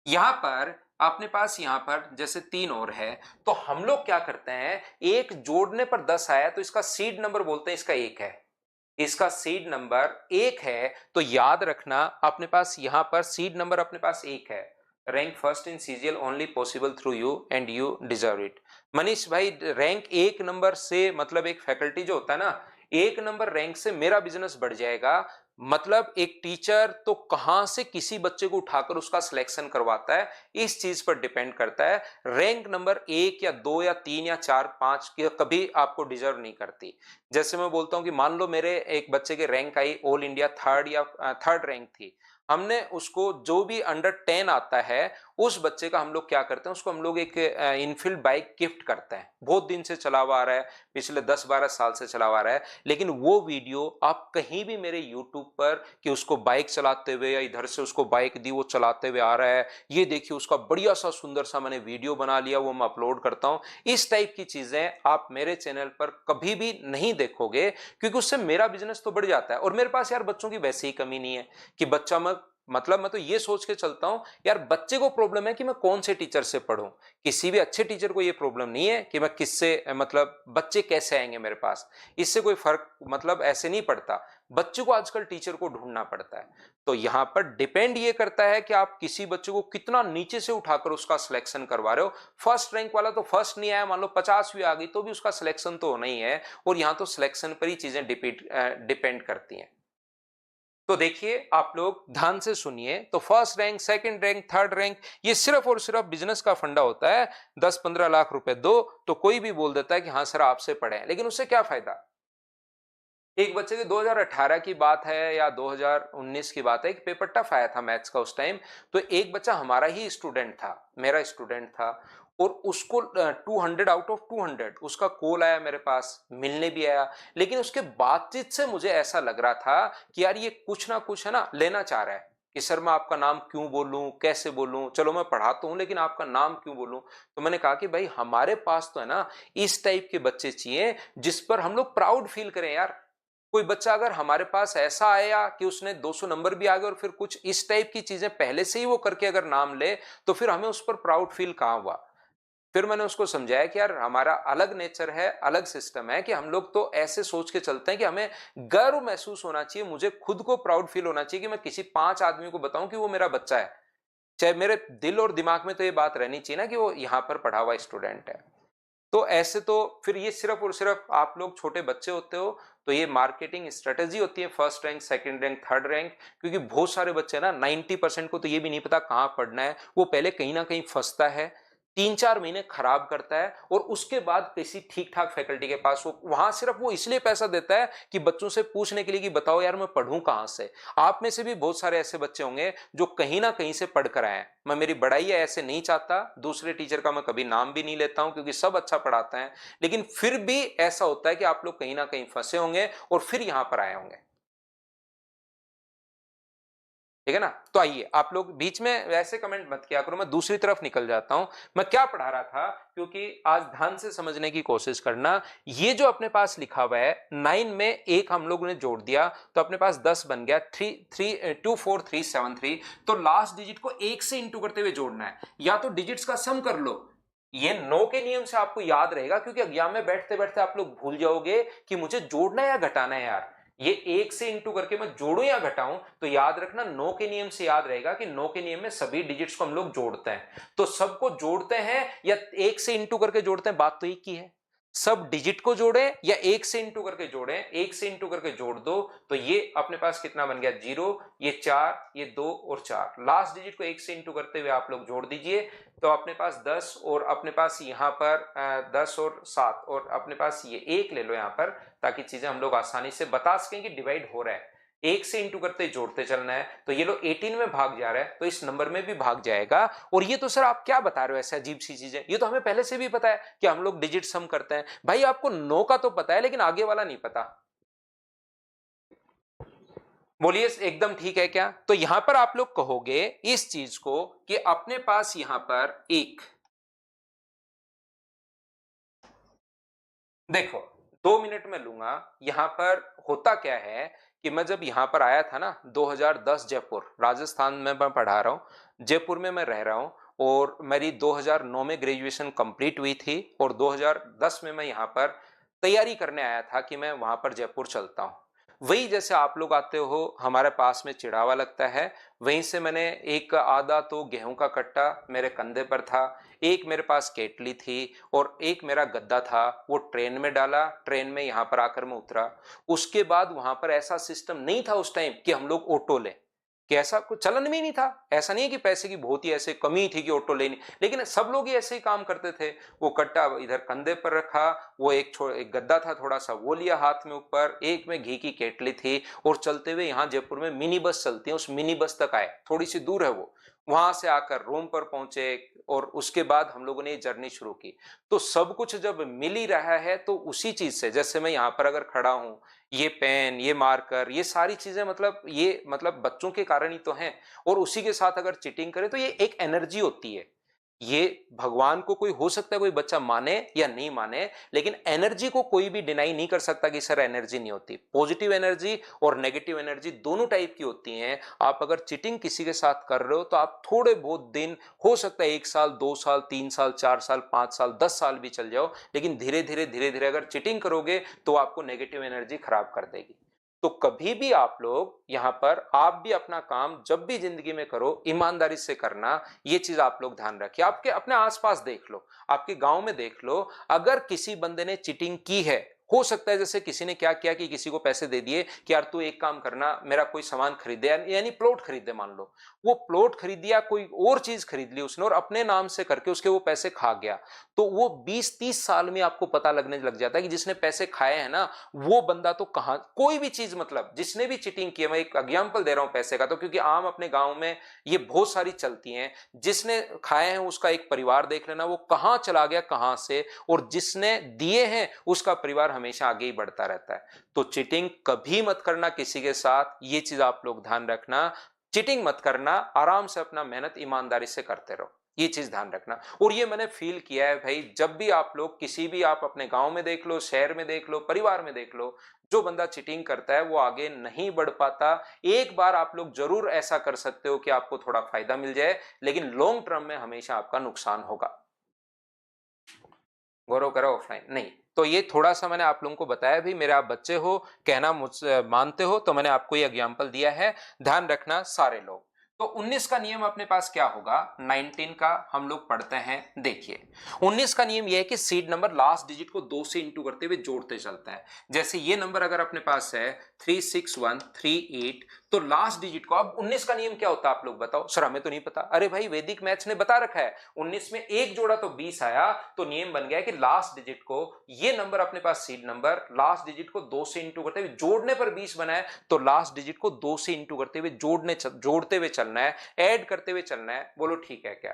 यहां पर अपने पास यहां पर जैसे 3 और है, तो हम लोग क्या करते हैं, एक जोड़ने पर 10 आया तो इसका सीड नंबर बोलते हैं, इसका 1 है, इसका सीड नंबर 1 है। तो याद रखना अपने पास यहां पर सीड नंबर अपने पास 1 है। Rank first in CGL only possible through you and you deserve it. Manish भाई रैंक 1 नंबर से मतलब एक फैकल्टी जो होता है ना, 1 नंबर रैंक से मेरा बिजनेस बढ़ जाएगा। मतलब एक टीचर तो कहां से किसी बच्चे को उठाकर उसका सिलेक्शन करवाता है, इस चीज पर डिपेंड करता है। रैंक नंबर 1 या 2 या 3 या 4 5 कभी आपको डिजर्व नहीं करती। जैसे मैं बोलता हूं कि मान लो मेरे एक बच्चे के रैंक आई ऑल इंडिया थर्ड या थर्ड रैंक थी, हमने उसको जो भी अंडर 10 आता है उस बच्चे का हम लोग क्या करते हैं, उसको हम लोग एक इनफील्ड बाइक गिफ्ट करते हैं। बहुत दिन से चला हुआ आ रहा है, पिछले 10-12 साल से चला हुआ आ रहा है। लेकिन वो वीडियो आप कहीं भी मेरे यूट्यूब पर कि उसको बाइक चलाते हुए या इधर से उसको बाइक दी वो चलाते हुए आ रहा है, ये देखिए उसका बढ़िया सा सुंदर सा मैंने वीडियो बना लिया, वो मैं अपलोड करता हूं। इस टाइप की चीजें आप मेरे चैनल पर कभी भी नहीं देखोगे, क्योंकि उससे मेरा बिजनेस तो बढ़ जाता है। और मेरे पास यार बच्चों की वैसे ही कमी नहीं है कि बच्चा मैं मतलब मैं तो ये सोच के चलता हूं यार बच्चे को प्रॉब्लम है कि मैं कौन से टीचर से पढूं। किसी भी अच्छे टीचर को ये प्रॉब्लम नहीं है कि मैं किससे मतलब बच्चे कैसे आएंगे मेरे पास, इससे कोई फर्क मतलब ऐसे नहीं पड़ता। बच्चे को आजकल टीचर को ढूंढना पड़ता है। तो यहां पर डिपेंड ये करता है कि आप किसी बच्चे को कितना नीचे से उठाकर उसका सिलेक्शन करवा रहे हो। फर्स्ट रैंक वाला तो फर्स्ट नहीं आया, मान लो 50वीं आ गई तो भी उसका सिलेक्शन तो होना ही है, और यहां तो सिलेक्शन पर ही चीजें डिपेंड करती हैं। तो देखिए आप लोग ध्यान से सुनिए, तो first rank, second rank, third rank, ये सिर्फ और सिर्फ बिजनेस का फंडा होता है। 10-15 लाख रुपए दो तो कोई भी बोल देता है कि हाँ सर आपसे पढ़े हैं, लेकिन उससे क्या फायदा। एक बच्चे के 2018 की बात है या 2019 की बात है, एक पेपर टफ आया था मैथ्स का उस टाइम। तो एक बच्चा हमारा ही स्टूडेंट था, मेरा स्टूडेंट था, और उसको 200 आउट ऑफ 200 उसका कॉल आया मेरे पास, मिलने भी आया। लेकिन उसके बातचीत से मुझे ऐसा लग रहा था कि यार ये कुछ ना कुछ है ना लेना चाह रहा है, कि सर मैं आपका नाम क्यों बोलूं, कैसे बोलूं, चलो मैं पढ़ाता हूं लेकिन आपका नाम क्यों बोलूं। तो मैंने कहा कि भाई हमारे पास तो है ना इस टाइप के बच्चे चाहिए जिस पर हम लोग प्राउड फील करें यार। कोई बच्चा अगर हमारे पास ऐसा आया कि उसने 200 नंबर भी आ गए और फिर कुछ इस टाइप की चीजें पहले से ही वो करके अगर नाम ले, तो फिर हमें उस पर प्राउड फील कहां हुआ। फिर मैंने उसको समझाया कि यार हमारा अलग नेचर है, अलग सिस्टम है, कि हम लोग तो ऐसे सोच के चलते हैं कि हमें गर्व महसूस होना चाहिए, मुझे खुद को प्राउड फील होना चाहिए कि मैं किसी 5 आदमी को बताऊं कि वो मेरा बच्चा है। चाहे मेरे दिल और दिमाग में तो ये बात रहनी चाहिए ना कि वो यहां पर पढ़ा हुआ स्टूडेंट है। तो ऐसे तो फिर ये सिर्फ और सिर्फ आप लोग छोटे बच्चे होते हो, तो ये मार्केटिंग स्ट्रेटेजी होती है, first rank, second rank, third rank. क्योंकि बहुत सारे बच्चे ना 90% को तो ये भी नहीं पता कहां पढ़ना है, वो पहले कहीं ना कहीं फंसता है, 3-4 महीने खराब करता है, और उसके बाद किसी ठीक ठाक फैकल्टी के पास वो वहां सिर्फ वो इसलिए पैसा देता है कि बच्चों से पूछने के लिए कि बताओ यार मैं पढ़ूं कहां से। आप में से भी बहुत सारे ऐसे बच्चे होंगे जो कहीं ना कहीं से पढ़ कर आए हैं। मैं मेरी बड़ाई ऐसे नहीं चाहता, दूसरे टीचर का मैं कभी नाम भी नहीं लेता हूं क्योंकि सब अच्छा पढ़ाते हैं, लेकिन फिर भी ऐसा होता है कि आप लोग कहीं ना कहीं फंसे होंगे और फिर यहां पर आए होंगे। ठीक है ना। तो आइए आप लोग बीच में वैसे कमेंट मत किया करो, मैं दूसरी तरफ निकल जाता हूं। मैं क्या पढ़ा रहा था, क्योंकि आज ध्यान से समझने की कोशिश करना। ये जो अपने पास लिखा हुआ है 9 में एक हम लोगों ने जोड़ दिया तो अपने पास 10 बन गया, 3 2 4 3 7 3। तो लास्ट डिजिट को एक से इंटू करते हुए जोड़ना है, या तो डिजिट्स का सम कर लो। ये 9 के नियम से आपको याद रहेगा, क्योंकि एग्जाम में बैठते बैठते आप लोग भूल जाओगे कि मुझे जोड़ना है या घटाना है यार। ये एक से इंटू करके मैं जोड़ूं या घटाऊं, तो याद रखना 9 के नियम से याद रहेगा कि 9 के नियम में सभी डिजिट्स को हम लोग जोड़ते हैं। तो सबको जोड़ते हैं या एक से इंटू करके जोड़ते हैं, बात तो एक ही है। सब डिजिट को जोड़े या एक से इंटू करके जोड़े, एक से इंटू करके जोड़ दो। तो ये अपने पास कितना बन गया 0, ये 4, ये 2 और 4। लास्ट डिजिट को एक से इंटू करते हुए आप लोग जोड़ दीजिए, तो अपने पास 10 और अपने पास यहां पर 10 और 7 और अपने पास ये 1 ले लो यहां पर, ताकि चीजें हम लोग आसानी से बता सकें कि डिवाइड हो रहा है। एक से इंटू करते जोड़ते चलना है, तो ये लो 18 में भाग जा रहा है तो इस नंबर में भी भाग जाएगा। और ये तो सर आप क्या बता रहे हो ऐसे अजीब सी चीजें, ये तो हमें पहले से भी पता है कि हम लोग डिजिट सम करते हैं। भाई आपको 9 का तो पता है लेकिन आगे वाला नहीं पता। बोलिए एकदम ठीक है क्या। तो यहां पर आप लोग कहोगे इस चीज को कि अपने पास यहां पर एक, देखो 2 मिनट में लूंगा। यहां पर होता क्या है कि मैं जब यहां पर आया था ना 2010, जयपुर राजस्थान में मैं पढ़ा रहा हूं, जयपुर में मैं रह रहा हूं, और मेरी 2009 में ग्रेजुएशन कंप्लीट हुई थी, और 2010 में मैं यहां पर तैयारी करने आया था कि मैं वहां पर जयपुर चलता हूं। वही जैसे आप लोग आते हो हमारे पास में चिड़ावा लगता है, वहीं से मैंने एक आधा तो गेहूं का कट्टा मेरे कंधे पर था, एक मेरे पास केटली थी, और एक मेरा गद्दा था, वो ट्रेन में डाला, ट्रेन में यहां पर आकर मैं उतरा। उसके बाद वहां पर ऐसा सिस्टम नहीं था उस टाइम कि हम लोग ऑटो लें, कि ऐसा कुछ चलन में ही नहीं था। ऐसा नहीं है कि पैसे की बहुत ही ऐसे कमी थी कि ऑटो लेनी, लेकिन सब लोग ही ऐसे ही काम करते थे। वो कट्टा इधर कंधे पर रखा, वो एक गद्दा था थोड़ा सा, वो लिया हाथ में ऊपर, एक में घी की केटली थी, और चलते हुए यहाँ जयपुर में मिनी बस चलती है, उस मिनी बस तक आए, थोड़ी सी दूर है वो, वहां से आकर रूम पर पहुंचे, और उसके बाद हम लोगों ने ये जर्नी शुरू की। तो सब कुछ जब मिल ही रहा है तो उसी चीज से, जैसे मैं यहाँ पर अगर खड़ा हूं, ये पेन, ये मार्कर, ये सारी चीजें मतलब ये मतलब बच्चों के कारण ही तो हैं। और उसी के साथ अगर चीटिंग करें तो ये एक एनर्जी होती है, ये भगवान को कोई हो सकता है कोई बच्चा माने या नहीं माने, लेकिन एनर्जी को कोई भी डिनाई नहीं कर सकता कि सर एनर्जी नहीं होती। पॉजिटिव एनर्जी और नेगेटिव एनर्जी दोनों टाइप की होती हैं। आप अगर चीटिंग किसी के साथ कर रहे हो तो आप थोड़े बहुत दिन, हो सकता है 1 साल 2 साल 3 साल 4 साल 5 साल 10 साल भी चल जाओ, लेकिन धीरे धीरे अगर चीटिंग करोगे तो आपको नेगेटिव एनर्जी खराब कर देगी। तो कभी भी आप लोग यहां पर आप भी अपना काम जब भी जिंदगी में करो ईमानदारी से करना, ये चीज आप लोग ध्यान रखिए। आपके अपने आसपास देख लो, आपके गांव में देख लो, अगर किसी बंदे ने चीटिंग की है, हो सकता है जैसे किसी ने क्या किया कि किसी को पैसे दे दिए कि यार तू एक काम करना, मेरा कोई सामान खरीदे, यानी प्लॉट खरीदे, मान लो वो प्लॉट खरीद दिया, कोई और चीज खरीद ली उसने और अपने नाम से करके उसके वो पैसे खा गया, तो वो 20-30 साल में आपको पता लगने लग जाता है कि जिसने पैसे खाए हैं ना, वो बंदा तो कहां, कोई भी चीज, मतलब जिसने भी चीटिंग की है, मैं एक एग्जांपल दे रहा हूं पैसे का, तो क्योंकि आम अपने गांव में ये बहुत सारी चलती हैं, जिसने खाए हैं उसका एक परिवार देख लेना वो कहां चला गया कहां से, और जिसने दिए हैं उसका परिवार हमेशा आगे ही बढ़ता रहता है। तो चीटिंग कभी मत करना किसी के साथ, ये चीज आप लोग ध्यान रखना। चीटिंग मत करना, आराम से अपना मेहनत ईमानदारी से करते रहो, ये चीज ध्यान रखना। और ये मैंने फील किया है भाई, जब भी आप लोग किसी भी, आप अपने गांव में देख लो, शहर में देख लो, परिवार में देख लो, जो बंदा चीटिंग करता है वो आगे नहीं बढ़ पाता। एक बार आप लोग जरूर ऐसा कर सकते हो कि आपको थोड़ा फायदा मिल जाए, लेकिन लॉन्ग टर्म में हमेशा आपका नुकसान होगा। गौरव करो ऑफलाइन नहीं। तो ये थोड़ा सा मैंने आप लोगों को बताया भी, मेरे आप बच्चे हो, कहना मुझसे मानते हो, तो मैंने आपको ये एग्जाम्पल दिया है, ध्यान रखना सारे लोग। तो 19 का नियम अपने पास क्या होगा, 19 का हम लोग पढ़ते हैं। देखिए 19 का नियम यह है कि सीड नंबर लास्ट डिजिट को 2 से इंटू करते हुए जोड़ते चलता है। जैसे ये नंबर अगर अपने पास है 36138, तो लास्ट डिजिट को, अब 19 का नियम क्या होता है आप लोग बताओ, सर हमें तो नहीं पता। अरे भाई वैदिक मैथ्स ने बता रखा है, 19 में एक जोड़ा तो 20 आया, तो नियम बन गया कि लास्ट डिजिट को, ये नंबर अपने पास सीड नंबर, लास्ट डिजिट को 2 से इंटू करते हुए, जोड़ने पर 20 बना है, तो लास्ट डिजिट को 2 से इंटू करते हुए जोड़ते हुए चलना है, ऐड करते हुए चलना है। बोलो ठीक है क्या?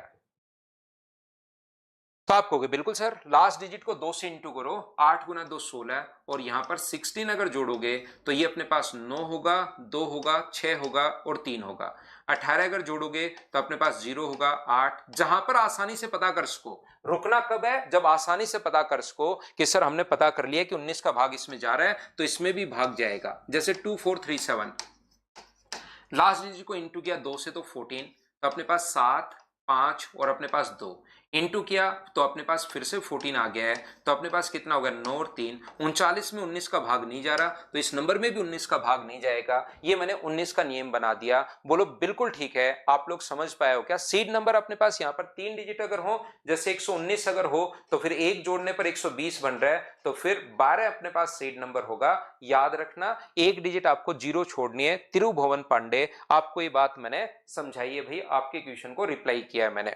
तो आप कहोगे बिल्कुल सर, लास्ट डिजिट को 2 से इंटू करो, 8 गुना 2 16, और यहां पर 16 अगर जोड़ोगे तो ये अपने पास 9 होगा, 2 होगा, 6 होगा और 3 होगा। 18 अगर जोड़ोगे तो अपने पास 0 होगा, 8। जहां पर आसानी से पता कर सको, रुकना कब है, जब आसानी से पता कर सको कि सर हमने पता कर लिया कि 19 का भाग इसमें जा रहा है, तो इसमें भी भाग जाएगा। जैसे 2437, लास्ट डिजिट को इंटू किया 2 से तो 14, तो अपने पास 7 5 और अपने पास 2 इंटू किया तो अपने पास फिर से 14 आ गया है, तो अपने पास कितना होगा 9 और 3 39 में 19 का भाग नहीं जा रहा, तो इस नंबर में भी 19 का भाग नहीं जाएगा। ये मैंने 19 का नियम बना दिया। बोलो बिल्कुल ठीक है, आप लोग समझ पाए हो क्या? सीड नंबर अपने पास यहाँ पर 3 डिजिट अगर हो, जैसे 119 अगर हो, तो फिर एक जोड़ने पर 120 बन रहा है, तो फिर 12 अपने पास सीड नंबर होगा। याद रखना एक डिजिट आपको 0 छोड़नी है। तिरुभुवन पांडे, आपको ये बात मैंने समझाई है भाई, आपके क्वेश्चन को रिप्लाई किया है मैंने।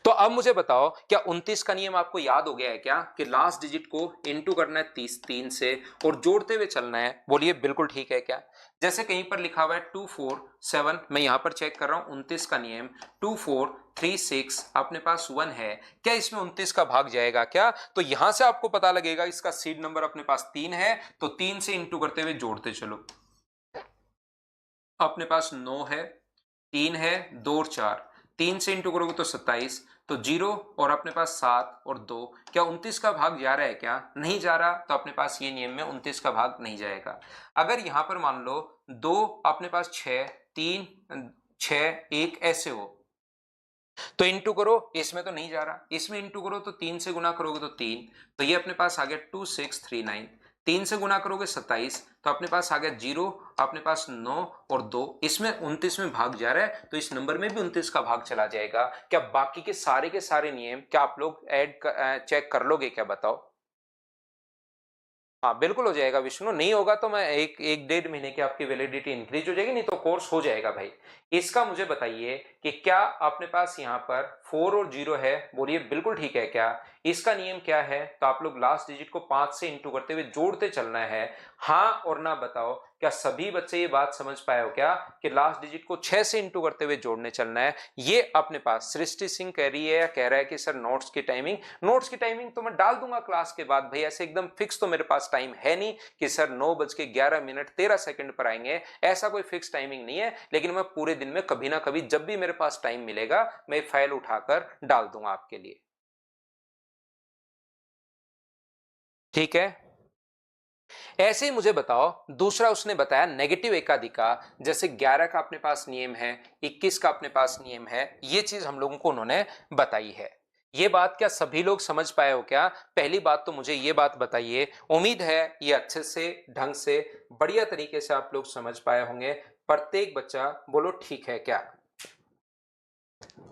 तो अब मुझे बताओ, क्या 29 का नियम आपको याद हो गया है क्या, कि लास्ट डिजिट को इंटू करना है 3 से और जोड़ते हुए चलना है? बोलिए बिल्कुल ठीक है क्या? जैसे कहीं पर लिखा हुआ है 247, मैं यहां पर चेक कर रहा हूं 29 का नियम, 2436 अपने पास 1 है, क्या इसमें 29 का भाग जाएगा क्या? तो यहां से आपको पता लगेगा इसका सीड नंबर अपने पास 3 है, तो 3 से इंटू करते हुए जोड़ते चलो, अपने पास 9 है, 3 है, 2 और 4, 3 से इंटू करोगे तो 27, तो 0 और अपने पास 7 और 2, क्या 29 का भाग जा रहा है क्या? नहीं जा रहा, तो अपने पास ये नियम में 29 का भाग नहीं जाएगा। अगर यहां पर मान लो 2 अपने पास 6 3 6 1 ऐसे हो, तो इंटू करो, इसमें तो नहीं जा रहा, इसमें इंटू करो तो 3 से गुना करोगे तो 3, तो ये अपने पास आ गया 2639, 3 से गुना करोगे 27, तो अपने पास आ गया 0, अपने पास 9 और 2, इसमें 29 में भाग जा रहा है, तो इस नंबर में भी 29 का भाग चला जाएगा। क्या बाकी के सारे नियम क्या आप लोग चेक कर लोगे क्या, बताओ? हाँ बिल्कुल हो जाएगा विष्णु, नहीं होगा तो मैं एक डेढ़ महीने की आपकी वैलिडिटी इंक्रीज हो जाएगी, नहीं तो कोर्स हो जाएगा भाई। इसका मुझे बताइए कि क्या अपने पास यहाँ पर 4 और 0 है? बोलिए बिल्कुल ठीक है क्या? इसका नियम क्या है, तो आप लोग लास्ट डिजिट को 5 से इंटू करते हुए जोड़ते चलना है। हाँ और ना बताओ, क्या सभी बच्चे ये बात समझ पाए हो क्या कि लास्ट डिजिट को 6 से इंटू करते हुए जोड़ने चलना है। ये अपने पास सृष्टि सिंह कह रही है या कह रहा है कि सर नोट्स की टाइमिंग तो मैं डाल दूंगा क्लास के बाद। भाई ऐसे एकदम फिक्स तो मेरे पास टाइम है नहीं कि सर 9:11 पर आएंगे, ऐसा कोई फिक्स टाइमिंग नहीं है। लेकिन मैं पूरे दिन में कभी ना कभी जब भी मेरे पास टाइम मिलेगा मैं फाइल उठाकर डाल दूंगा आपके लिए। ठीक है, ऐसे ही मुझे बताओ दूसरा उसने बताया नेगेटिव एकाधिका। जैसे 11 का अपने पास नियम है, 21 का अपने पास नियम है, ये चीज हम लोगों को उन्होंने बताई है। ये बात क्या सभी लोग समझ पाए हो क्या? पहली बात तो मुझे ये बात बताइए, उम्मीद है ये अच्छे से ढंग से बढ़िया तरीके से आप लोग समझ पाए होंगे। प्रत्येक बच्चा बोलो ठीक है क्या?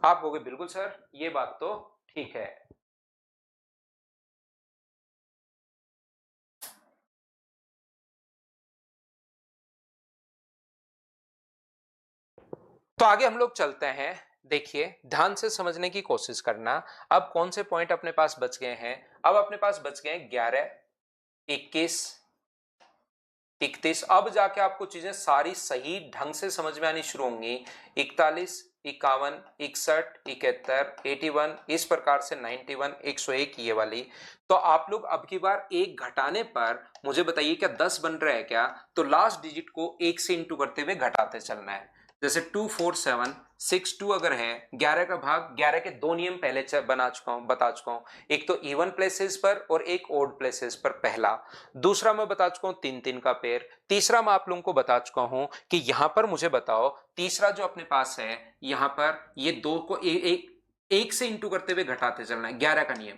आप कहोगे बिल्कुल सर ये बात तो ठीक है। तो आगे हम लोग चलते हैं। देखिए ध्यान से समझने की कोशिश करना। अब कौन से पॉइंट अपने पास बच गए हैं? अब अपने पास बच गए 11, 21, 31। अब जाके आपको चीजें सारी सही ढंग से समझ में आनी शुरू होंगी। 41, 51, 61, 71, 81, इस प्रकार से 91, 101 ये वाली। तो आप लोग अब की बार एक घटाने पर मुझे बताइए क्या 10 बन रहा है क्या? तो लास्ट डिजिट को एक से इंटू करते हुए घटाते चलना है। जैसे 24762 अगर है, 11 का भाग, 11 के दो नियम पहले बता चुका हूं। एक तो इवन प्लेसेस पर और एक ओड प्लेसेस पर, पहला। दूसरा मैं बता चुका हूं 3 3 का पेयर। तीसरा मैं आप लोगों को बता चुका हूं कि यहां पर मुझे बताओ तीसरा जो अपने पास है, यहां पर ये दो को एक से इंटू करते हुए घटाते चलना है। 11 का नियम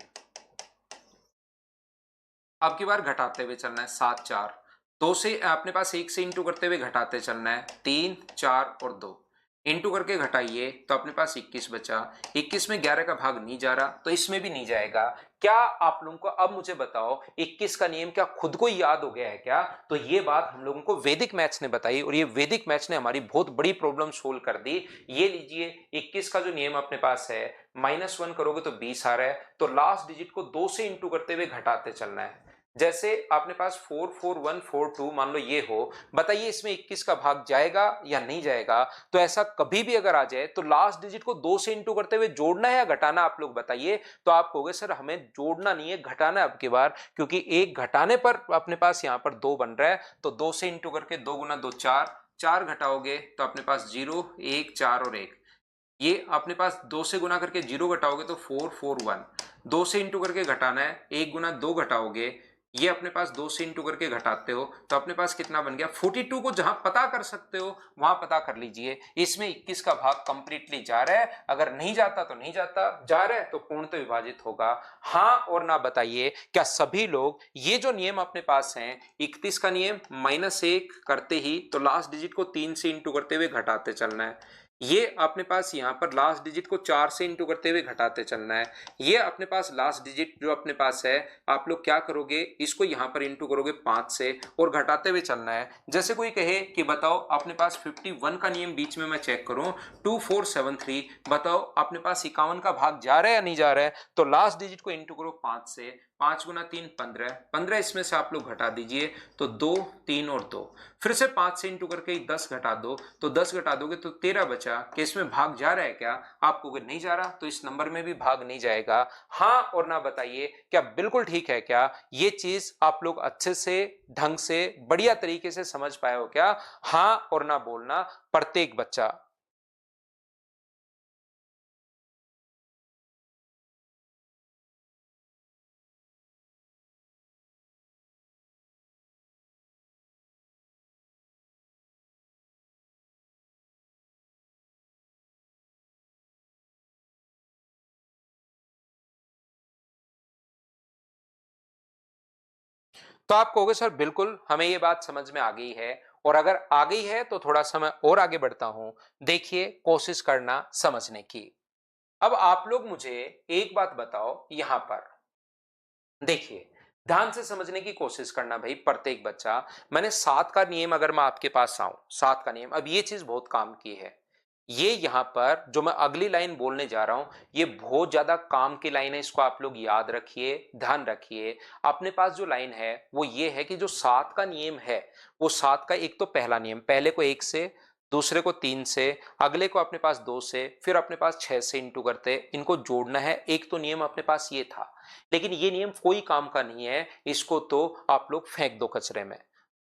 अब की बार घटाते हुए चलना है। 7 4, दो से अपने पास एक से इंटू करते हुए घटाते चलना है। 3 4 और 2 इंटू करके घटाइए तो अपने पास 21 बचा। 21 में 11 का भाग नहीं जा रहा तो इसमें भी नहीं जाएगा। क्या आप लोगों को अब मुझे बताओ 21 का नियम क्या खुद को ही याद हो गया है क्या? तो ये बात हम लोगों को वैदिक मैथ्स ने बताई और ये वैदिक मैथ्स ने हमारी बहुत बड़ी प्रॉब्लम सोल्व कर दी। ये लीजिए 21 का जो नियम अपने पास है, -1 करोगे तो 20 आ रहा है। तो लास्ट डिजिट को 2 से इंटू करते हुए घटाते चलना है। जैसे आपने पास 44142 मान लो ये हो, बताइए इसमें 21 का भाग जाएगा या नहीं जाएगा? तो ऐसा कभी भी अगर आ जाए तो लास्ट डिजिट को 2 से इंटू करते हुए जोड़ना है या घटाना, आप लोग बताइए। तो आप कहोगे सर हमें जोड़ना नहीं है घटाना है अब की बार, क्योंकि एक घटाने पर अपने पास यहां पर 2 बन रहा है। तो 2 से इंटू करके 2 गुना 2 4, 4 घटाओगे तो अपने पास 0 1 4 और 1। ये अपने पास 2 से गुना करके 0 घटाओगे तो 441। 2 से इंटू करके घटाना है, 1 गुना 2 घटाओगे, ये अपने पास 2 से इंटू करके घटाते हो तो अपने पास कितना बन गया? 42 को जहां पता कर सकते हो वहां पता कर लीजिए। इसमें 21 का भाग कंप्लीटली जा रहा है, अगर नहीं जाता तो नहीं जाता, जा रहा है तो पूर्ण तो विभाजित होगा। हाँ और ना बताइए क्या सभी लोग ये जो नियम अपने पास हैं, 31 का नियम -1 करते ही तो लास्ट डिजिट को 3 से इंटू करते हुए घटाते चलना है। ये अपने पास यहाँ पर लास्ट डिजिट को 4 से इंटू करते हुए घटाते चलना है। ये अपने पास लास्ट डिजिट जो अपने पास है, आप लोग क्या करोगे, इसको यहाँ पर इंटू करोगे 5 से और घटाते हुए चलना है। जैसे कोई कहे कि बताओ अपने पास 51 का नियम बीच में मैं चेक करूं, 2473, बताओ अपने पास 51 का भाग जा रहा है या नहीं जा रहा है? तो लास्ट डिजिट को इंटू करो 5 से, 5 गुना 3 15, 15 इसमें से आप लोग घटा दीजिए तो 2 3 और 2, फिर से 5 से इंटू करके 10 घटा दो तो 10 घटा दोगे तो 13 बचा। कि इसमें भाग जा रहा है क्या? आपको अगर नहीं जा रहा तो इस नंबर में भी भाग नहीं जाएगा। हाँ और ना बताइए क्या बिल्कुल ठीक है क्या? ये चीज आप लोग अच्छे से ढंग से बढ़िया तरीके से समझ पाए हो क्या? हाँ और ना बोलना प्रत्येक बच्चा। तो आप कहोगे सर बिल्कुल हमें ये बात समझ में आ गई है, और अगर आ गई है तो थोड़ा सा मैं और आगे बढ़ता हूं। देखिए कोशिश करना समझने की। अब आप लोग मुझे एक बात बताओ, यहां पर देखिए ध्यान से समझने की कोशिश करना भाई प्रत्येक बच्चा। मैंने 7 का नियम, अगर मैं आपके पास आऊं, 7 का नियम, अब ये चीज बहुत काम की है। ये यहाँ पर जो मैं अगली लाइन बोलने जा रहा हूं, ये बहुत ज्यादा काम की लाइन है, इसको आप लोग याद रखिए, ध्यान रखिए। अपने पास जो लाइन है वो ये है कि जो 7 का नियम है, वो 7 का एक तो पहला नियम, पहले को 1 से, दूसरे को 3 से, अगले को अपने पास 2 से, फिर अपने पास 6 से इंटू करते, इनको जोड़ना है। एक तो नियम अपने पास ये था, लेकिन ये नियम कोई काम का नहीं है, इसको तो आप लोग फेंक दो कचरे में।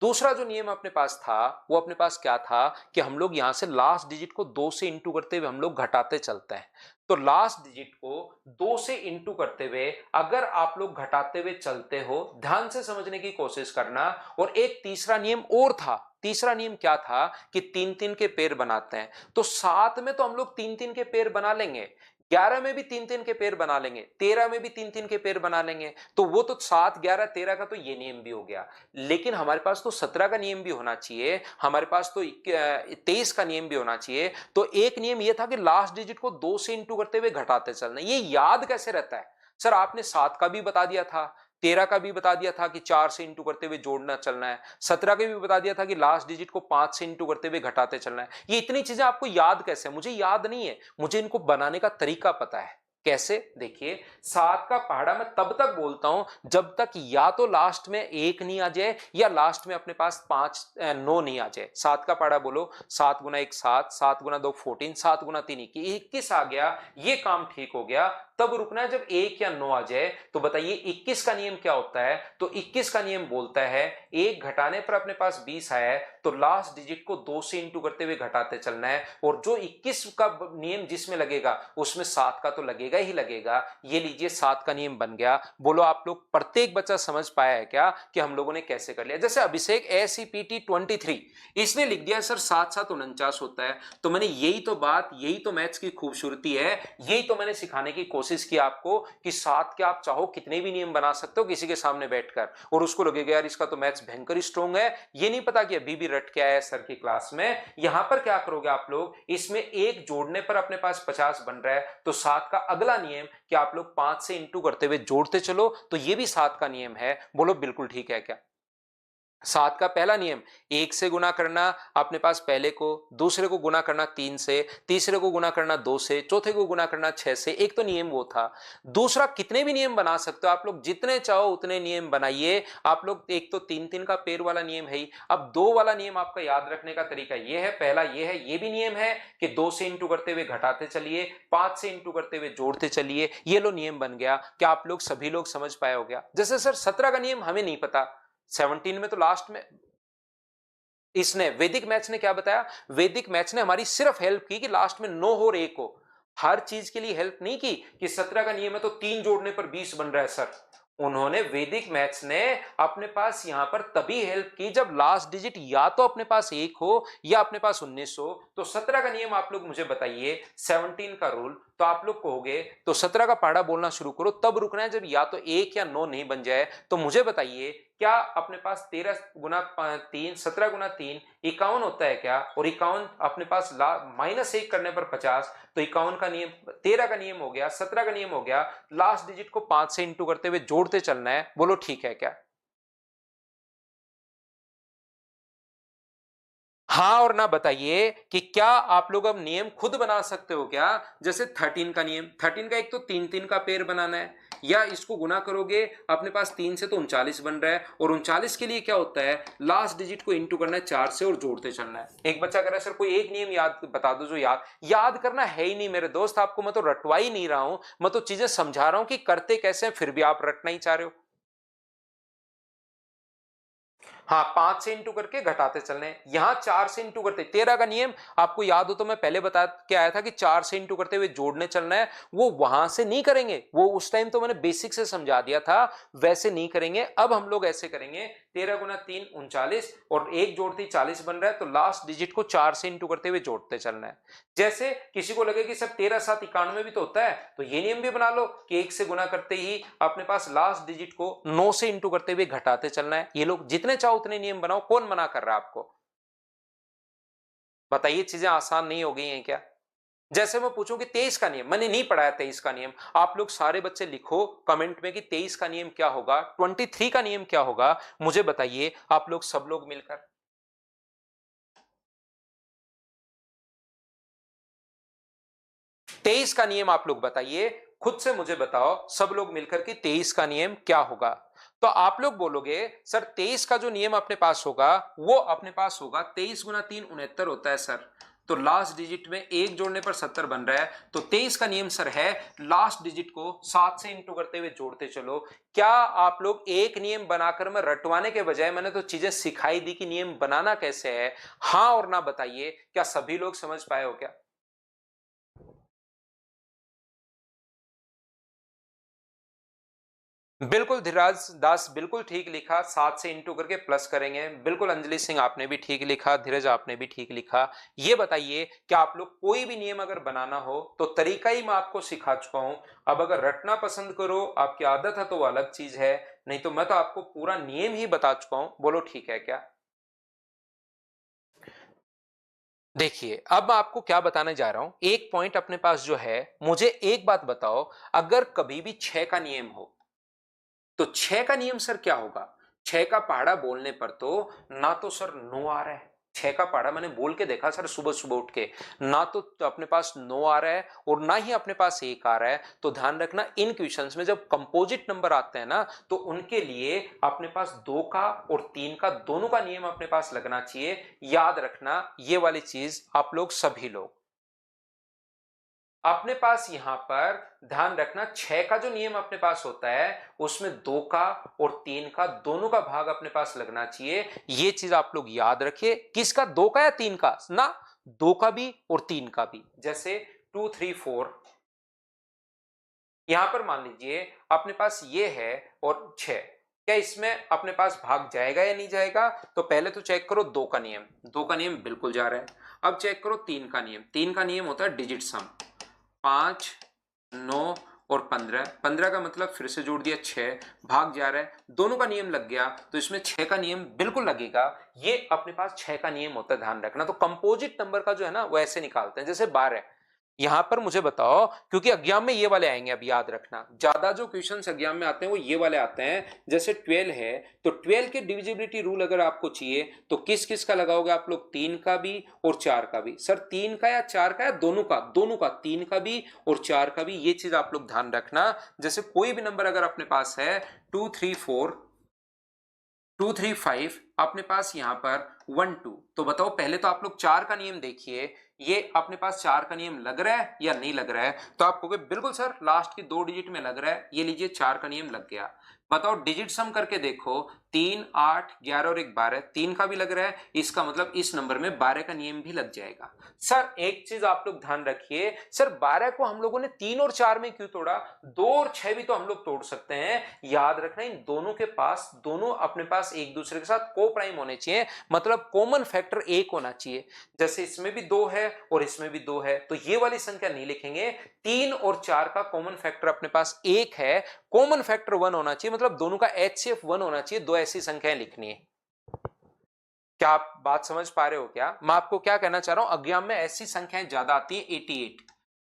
दूसरा जो नियम अपने पास था, वो अपने पास क्या था कि हम लोग यहां से लास्ट डिजिट को 2 से इंटू करते हुए हम लोग घटाते चलते हैं। तो लास्ट डिजिट को 2 से इंटू करते हुए अगर आप लोग घटाते हुए चलते हो, ध्यान से समझने की कोशिश करना। और एक तीसरा नियम और था, तीसरा नियम क्या था कि 3-3 के पेड़ बनाते हैं। तो 7 में तो हम लोग 3-3 के पेड़ बना लेंगे, 11 में भी 3-3 के पेड़ बना लेंगे, 13 में भी 3-3 के पेड़ बना लेंगे। तो वो तो 7, 11, 13 का तो ये नियम भी हो गया। लेकिन हमारे पास तो 17 का नियम भी होना चाहिए, हमारे पास तो 23 का नियम भी होना चाहिए। तो एक नियम यह था कि लास्ट डिजिट को 2 से इंटू करते हुए घटाते चलना। ये याद कैसे रहता है सर? आपने 7 का भी बता दिया था, 13 का भी बता दिया था कि 4 से इंटू करते हुए जोड़ना चलना है, 17 का भी बता दिया था कि लास्ट डिजिट को 5 से इंटू करते हुए घटाते चलना है। ये इतनी चीजें आपको याद कैसे? मुझे याद नहीं है, मुझे इनको बनाने का तरीका पता है। कैसे? देखिए, 7 का पहाड़ा मैं तब तक बोलता हूं जब तक या तो लास्ट में 1 नहीं आ जाए या लास्ट में अपने पास 9 नहीं आ जाए। 7 का पहाड़ा बोलो, 7 गुना 1 7, 7 गुना 2 14, 7 गुना 3 21 आ गया, ये काम ठीक हो गया। तब रुकना है जब 1 या 9 आ जाए। तो बताइए 21 का नियम क्या होता है? तो 21 का नियम बोलता है 1 घटाने पर अपने पास 20 आया है, तो लास्ट डिजिट को 2 से इंटू करते हुए घटाते चलना है। और जो 21 का नियम जिसमें लगेगा उसमें 7 का तो लगेगा ही लगेगा। ये लीजिए 7 का नियम बन गया। बोलो आप लोग प्रत्येक बच्चा समझ पाया है क्या कि हम लोगों ने कैसे कर लिया? जैसे अभिषेक SCPT 23 इसने लिख दिया सर 7 7 49 होता है। तो मैंने यही तो बात, यही तो मैथ्स की खूबसूरती है, यही तो मैंने सिखाने की कोशिश की आपको कि 7 के आप चाहो कितने भी नियम बना सकते हो किसी के सामने बैठकर, और उसको लगेगा यार इसका तो मैथ्स भयंकर स्ट्रॉन्ग है। ये नहीं पता कि अभी भी रट के आया है सर की क्लास में। यहां पर क्या करोगे आप लोग, इसमें एक जोड़ने पर अपने पास 50 बन रहा है, तो 7 का अगला नियम कि आप लोग 5 से इंटू करते हुए जोड़ते चलो, तो ये भी 7 का नियम है। बोलो बिल्कुल ठीक है क्या? 7 का पहला नियम 1 से गुना करना अपने पास पहले को, दूसरे को गुना करना 3 से, तीसरे को गुना करना 2 से, चौथे को गुना करना 6 से। एक तो नियम वो था। दूसरा, कितने भी नियम बना सकते हो आप लोग, जितने चाहो उतने नियम बनाइए आप लोग। एक तो 3-3 का पेड़ वाला नियम है ही। अब 2 वाला नियम आपका याद रखने का तरीका ये है, पहला ये है, ये भी नियम है कि 2 से इंटू करते हुए घटाते चलिए, 5 से इंटू करते हुए जोड़ते चलिए। ये लो नियम बन गया। क्या आप लोग सभी लोग समझ पाए हो गया? जैसे सर 17 का नियम हमें नहीं पता, 17 में तो लास्ट में इसने वैदिक मैथ्स ने क्या बताया? वैदिक मैथ्स ने हमारी सिर्फ हेल्प की कि लास्ट में 9 हो और 1 हो। हर चीज के लिए हेल्प नहीं की कि 17 का नियम है तो 3 जोड़ने पर 20 बन रहा है सर। उन्होंने वैदिक मैथ्स ने अपने पास यहां पर तभी हेल्प की जब लास्ट डिजिट या तो अपने पास 1 हो या अपने पास 19 हो। तो 17 का नियम आप लोग मुझे बताइए, 17 का रूल। तो आप लोग कहोगे तो 17 का पहाड़ा बोलना शुरू करो, तब रुकना है जब या तो 1 या 9 नहीं बन जाए। तो मुझे बताइए, क्या अपने पास 13 गुना 3, 17 गुना 3 51 होता है क्या? और 51 अपने पास -1 करने पर 50, तो 51 का नियम 13 का नियम हो गया, 17 का नियम हो गया। लास्ट डिजिट को 5 से इंटू करते हुए जोड़ते चलना है। बोलो ठीक है क्या? हाँ और ना बताइए कि क्या आप लोग अब नियम खुद बना सकते हो क्या? जैसे 13 का नियम, 13 का एक तो 3-3 का पेड़ बनाना है, या इसको गुना करोगे अपने पास 3 से तो 39 बन रहा है, और 39 के लिए क्या होता है, लास्ट डिजिट को इंटू करना है 4 से और जोड़ते चलना है। एक बच्चा कह रहा है सर कोई एक नियम याद बता दो जो याद याद करना है ही नहीं मेरे दोस्त। आपको मैं तो रटवा ही नहीं रहा हूं, मैं तो चीजें समझा रहा हूं कि करते कैसे हैं, फिर भी आप रटना ही चाह रहे हो। हाँ, 5 से इंटू करके घटाते चलने, यहां 4 से इंटू करते, 13 का नियम आपको याद हो तो मैं पहले बता के आया था कि 4 से इंटू करते हुए जोड़ने चलना है। वो वहां से नहीं करेंगे, वो उस टाइम तो मैंने बेसिक से समझा दिया था, वैसे नहीं करेंगे। अब हम लोग ऐसे करेंगे, 13 गुना 3 39, और एक जोड़ते 40 बन रहा है, तो लास्ट डिजिट को 4 से इंटू करते हुए जोड़ते चलना है। जैसे किसी को लगे कि सब 13 7 91 भी तो होता है, तो ये नियम भी बना लो कि 1 से गुना करते ही अपने पास लास्ट डिजिट को 9 से इंटू करते हुए घटाते चलना है। ये लोग जितने चाहो उतने नियम बनाओ, कौन मना कर रहा है आपको? बताइए, चीजें आसान नहीं हो गई हैं क्या? जैसे मैं पूछूं कि 23 का नियम, मैंने नहीं पढ़ाया 23 का नियम, आप लोग सारे बच्चे लिखो कमेंट में कि 23 का नियम क्या होगा, 23 का नियम क्या होगा, मुझे बताइए आप लोग सब लोग मिलकर। 23 का नियम आप लोग बताइए, खुद से मुझे बताओ सब लोग मिलकर के 23 का नियम क्या होगा। तो आप लोग बोलोगे सर 23 का जो नियम अपने पास होगा वो अपने पास होगा 23 गुना 3 69 होता है सर। तो लास्ट डिजिट में एक जोड़ने पर 70 बन रहा है, तो 23 का नियम सर है लास्ट डिजिट को 7 से इंटू करते हुए जोड़ते चलो। क्या आप लोग एक नियम बनाकर मैं रटवाने के बजाय मैंने तो चीजें सिखाई दी कि नियम बनाना कैसे है, हाँ और ना बताइए, क्या सभी लोग समझ पाए हो क्या? बिल्कुल धीराज दास बिल्कुल ठीक लिखा, 7 से इंटू करके प्लस करेंगे। बिल्कुल अंजलि सिंह आपने भी ठीक लिखा, धीरज आपने भी ठीक लिखा। ये बताइए कि आप लोग कोई भी नियम अगर बनाना हो तो तरीका ही मैं आपको सिखा चुका हूं। अब अगर रटना पसंद करो, आपकी आदत है तो वो अलग चीज है, नहीं तो मैं तो आपको पूरा नियम ही बता चुका हूं। बोलो ठीक है क्या? देखिए अब मैं आपको क्या बताने जा रहा हूं, एक पॉइंट अपने पास जो है, मुझे एक बात बताओ, अगर कभी भी 6 का नियम हो तो 6 का नियम सर क्या होगा? 6 का पहाड़ा बोलने पर तो ना तो सर नो आ रहा है, 6 का पहाड़ा मैंने बोल के देखा सर सुबह सुबह उठ के, ना तो अपने पास नो आ रहा है और ना ही अपने पास एक आ रहा है। तो ध्यान रखना इन क्वेश्चंस में जब कंपोजिट नंबर आते हैं ना तो उनके लिए अपने पास 2 का और 3 का दोनों का नियम अपने पास लगना चाहिए। याद रखना ये वाली चीज आप लोग सभी लोग अपने पास यहां पर ध्यान रखना, 6 का जो नियम अपने पास होता है उसमें 2 का और 3 का दोनों का भाग अपने पास लगना चाहिए। ये चीज आप लोग याद रखिए। किसका? 2 का या 3 का ना, 2 का भी और 3 का भी। जैसे 2 3 4 यहां पर मान लीजिए अपने पास ये है और 6, क्या इसमें अपने पास भाग जाएगा या नहीं जाएगा? तो पहले तो चेक करो 2 का नियम, 2 का नियम बिल्कुल जा रहा है। अब चेक करो 3 का नियम, 3 का नियम होता है डिजिट सम, 5 9 और 15, 15 का मतलब फिर से जोड़ दिया 6, भाग जा रहा है, दोनों का नियम लग गया तो इसमें 6 का नियम बिल्कुल लगेगा। ये अपने पास 6 का नियम होता है, ध्यान रखना। तो कंपोजिट नंबर का जो है ना वो ऐसे निकालते हैं, जैसे 12 यहां पर मुझे बताओ, क्योंकि एग्जाम में ये वाले आएंगे, अब याद रखना ज्यादा जो क्वेश्चन एग्जाम में आते हैं वो ये वाले आते हैं। जैसे 12 है तो 12 के डिविजिबिलिटी रूल अगर आपको चाहिए तो किस किस का लगाओगे आप लोग? 3 का भी और 4 का भी। सर 3 का या 4 का या दोनों का? दोनों का, 3 का भी और 4 का भी। ये चीज आप लोग ध्यान रखना। जैसे कोई भी नंबर अगर अपने पास है 2 3 4 2 3 5 अपने पास यहां पर 1 2, तो बताओ पहले तो आप लोग 4 का नियम देखिए, ये अपने पास 4 का नियम लग रहा है या नहीं लग रहा है? तो आप कहोगे बिल्कुल सर लास्ट की 2 डिजिट में लग रहा है। ये लीजिए 4 का नियम लग गया। बताओ डिजिट सम करके देखो, 3 8 11 और 1 12, 3 का भी लग रहा है, इसका मतलब इस नंबर में 12 का नियम भी लग जाएगा। सर एक चीज आप लोग ध्यान रखिए, सर 12 को हम लोगों ने 3 और 4 में क्यों तोड़ा? 2 और 6 भी तो हम लोग तोड़ सकते हैं। याद रखना इन दोनों के पास, दोनों अपने पास एक दूसरे के साथ को प्राइम होने चाहिए, मतलब कॉमन फैक्टर 1 होना चाहिए। जैसे इसमें भी 2 है और इसमें भी 2 है तो ये वाली संख्या नहीं लिखेंगे। 3 और 4 का कॉमन फैक्टर अपने पास 1 है, कॉमन फैक्टर 1 होना चाहिए, मतलब दोनों का एचसीएफ 1 होना चाहिए। दो ऐसी संख्याएं लिखनी है। क्या आप बात समझ पा रहे हो क्या? मैं आपको क्या कहना चाह रहा हूं, एग्जाम में ऐसी संख्याएं ज्यादा आती है 88,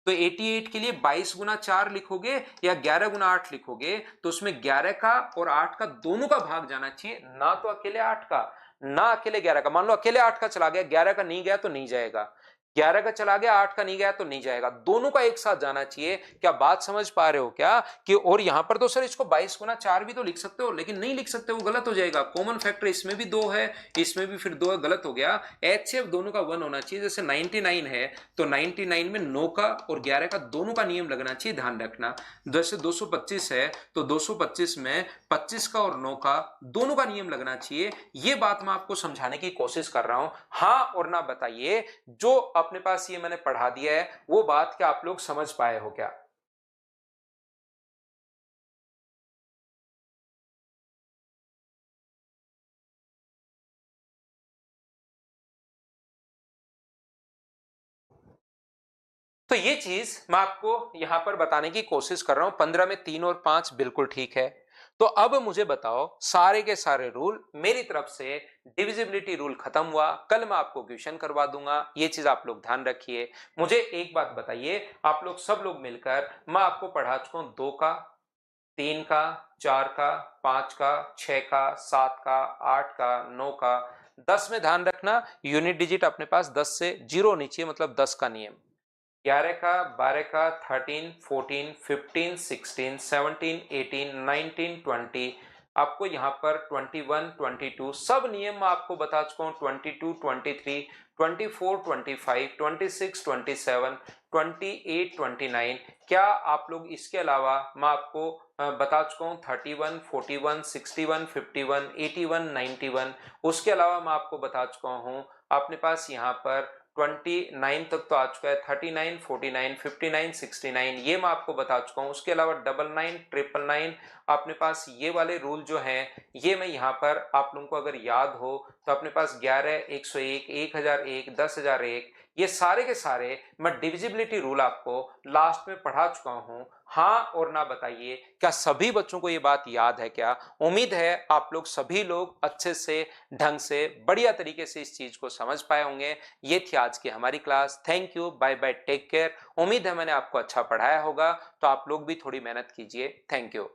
तो 88 के लिए 22 गुना 4 लिखोगे या 11 गुना 8 लिखोगे तो उसमें 11 का और 8 का दोनों का भाग जाना चाहिए, ना तो अकेले 8 का ना अकेले 11 का। मान लो अकेले 8 का चला गया, 11 का नहीं गया तो नहीं जाएगा, 11 का चला गया 8 का नहीं गया तो नहीं जाएगा, दोनों का एक साथ जाना चाहिए। क्या बात समझ पा रहे हो क्या? कि और यहां पर तो सर इसको 22 गुना 4 भी तो लिख सकते हो, लेकिन नहीं लिख सकते, वो गलत हो जाएगा। कॉमन फैक्टर इसमें भी 2 है, इसमें भी फिर 2 है, गलत हो गया। एचसीएफ दोनों का 1 होना चाहिए। जैसे 99 है तो 99 में 9 का और 11 का दोनों का नियम लगना चाहिए, ध्यान रखना। जैसे 225 है तो 225 में 25 का और 9 का दोनों का नियम लगना चाहिए। ये बात मैं आपको समझाने की कोशिश कर रहा हूं, हाँ और ना बताइए। जो अपने पास ये मैंने पढ़ा दिया है वो बात क्या आप लोग समझ पाए हो क्या? तो ये चीज मैं आपको यहां पर बताने की कोशिश कर रहा हूं, 15 में 3 और 5 बिल्कुल ठीक है। तो अब मुझे बताओ सारे के सारे रूल मेरी तरफ से, डिविजिबिलिटी रूल खत्म हुआ, कल मैं आपको क्वेश्चन करवा दूंगा, ये चीज आप लोग ध्यान रखिए। मुझे एक बात बताइए, आप लोग सब लोग मिलकर, मैं आपको पढ़ा चुका हूं 2 का, 3 का, 4 का, 5 का, 6 का, 7 का, 8 का, 9 का, 10 में ध्यान रखना यूनिट डिजिट अपने पास 10 से जीरो होनी चाहिए, मतलब 10 का नियम। 11 का, 12 का, 13, 14, 15, 16, 17, 18, 19, 20, आपको यहाँ पर 21, 22 सब नियम मैं आपको बता चुका हूँ। 22, 23, 24, 25, 26, 27, 28, 29। क्या आप लोग इसके अलावा मैं आपको बता चुका हूँ 31, 41, 61, 51, 81, 91। उसके अलावा मैं आपको बता चुका हूँ अपने पास यहाँ पर 29 तक तो आ चुका है, 39, 49, 59, 69 ये मैं आपको बता चुका हूँ। उसके अलावा 99, 999 अपने पास ये वाले रूल जो हैं ये मैं यहाँ पर आप लोगों को अगर याद हो तो अपने पास 11, 101, 1001, 10,001 ये सारे के सारे मैं डिविजिबिलिटी रूल आपको लास्ट में पढ़ा चुका हूँ। हाँ और ना बताइए, क्या सभी बच्चों को ये बात याद है क्या? उम्मीद है आप लोग सभी लोग अच्छे से, ढंग से, बढ़िया तरीके से इस चीज को समझ पाए होंगे। ये थी आज की हमारी class. Thank you, bye bye, take care. उम्मीद है मैंने आपको अच्छा पढ़ाया होगा, तो आप लोग भी थोड़ी मेहनत कीजिए। Thank you.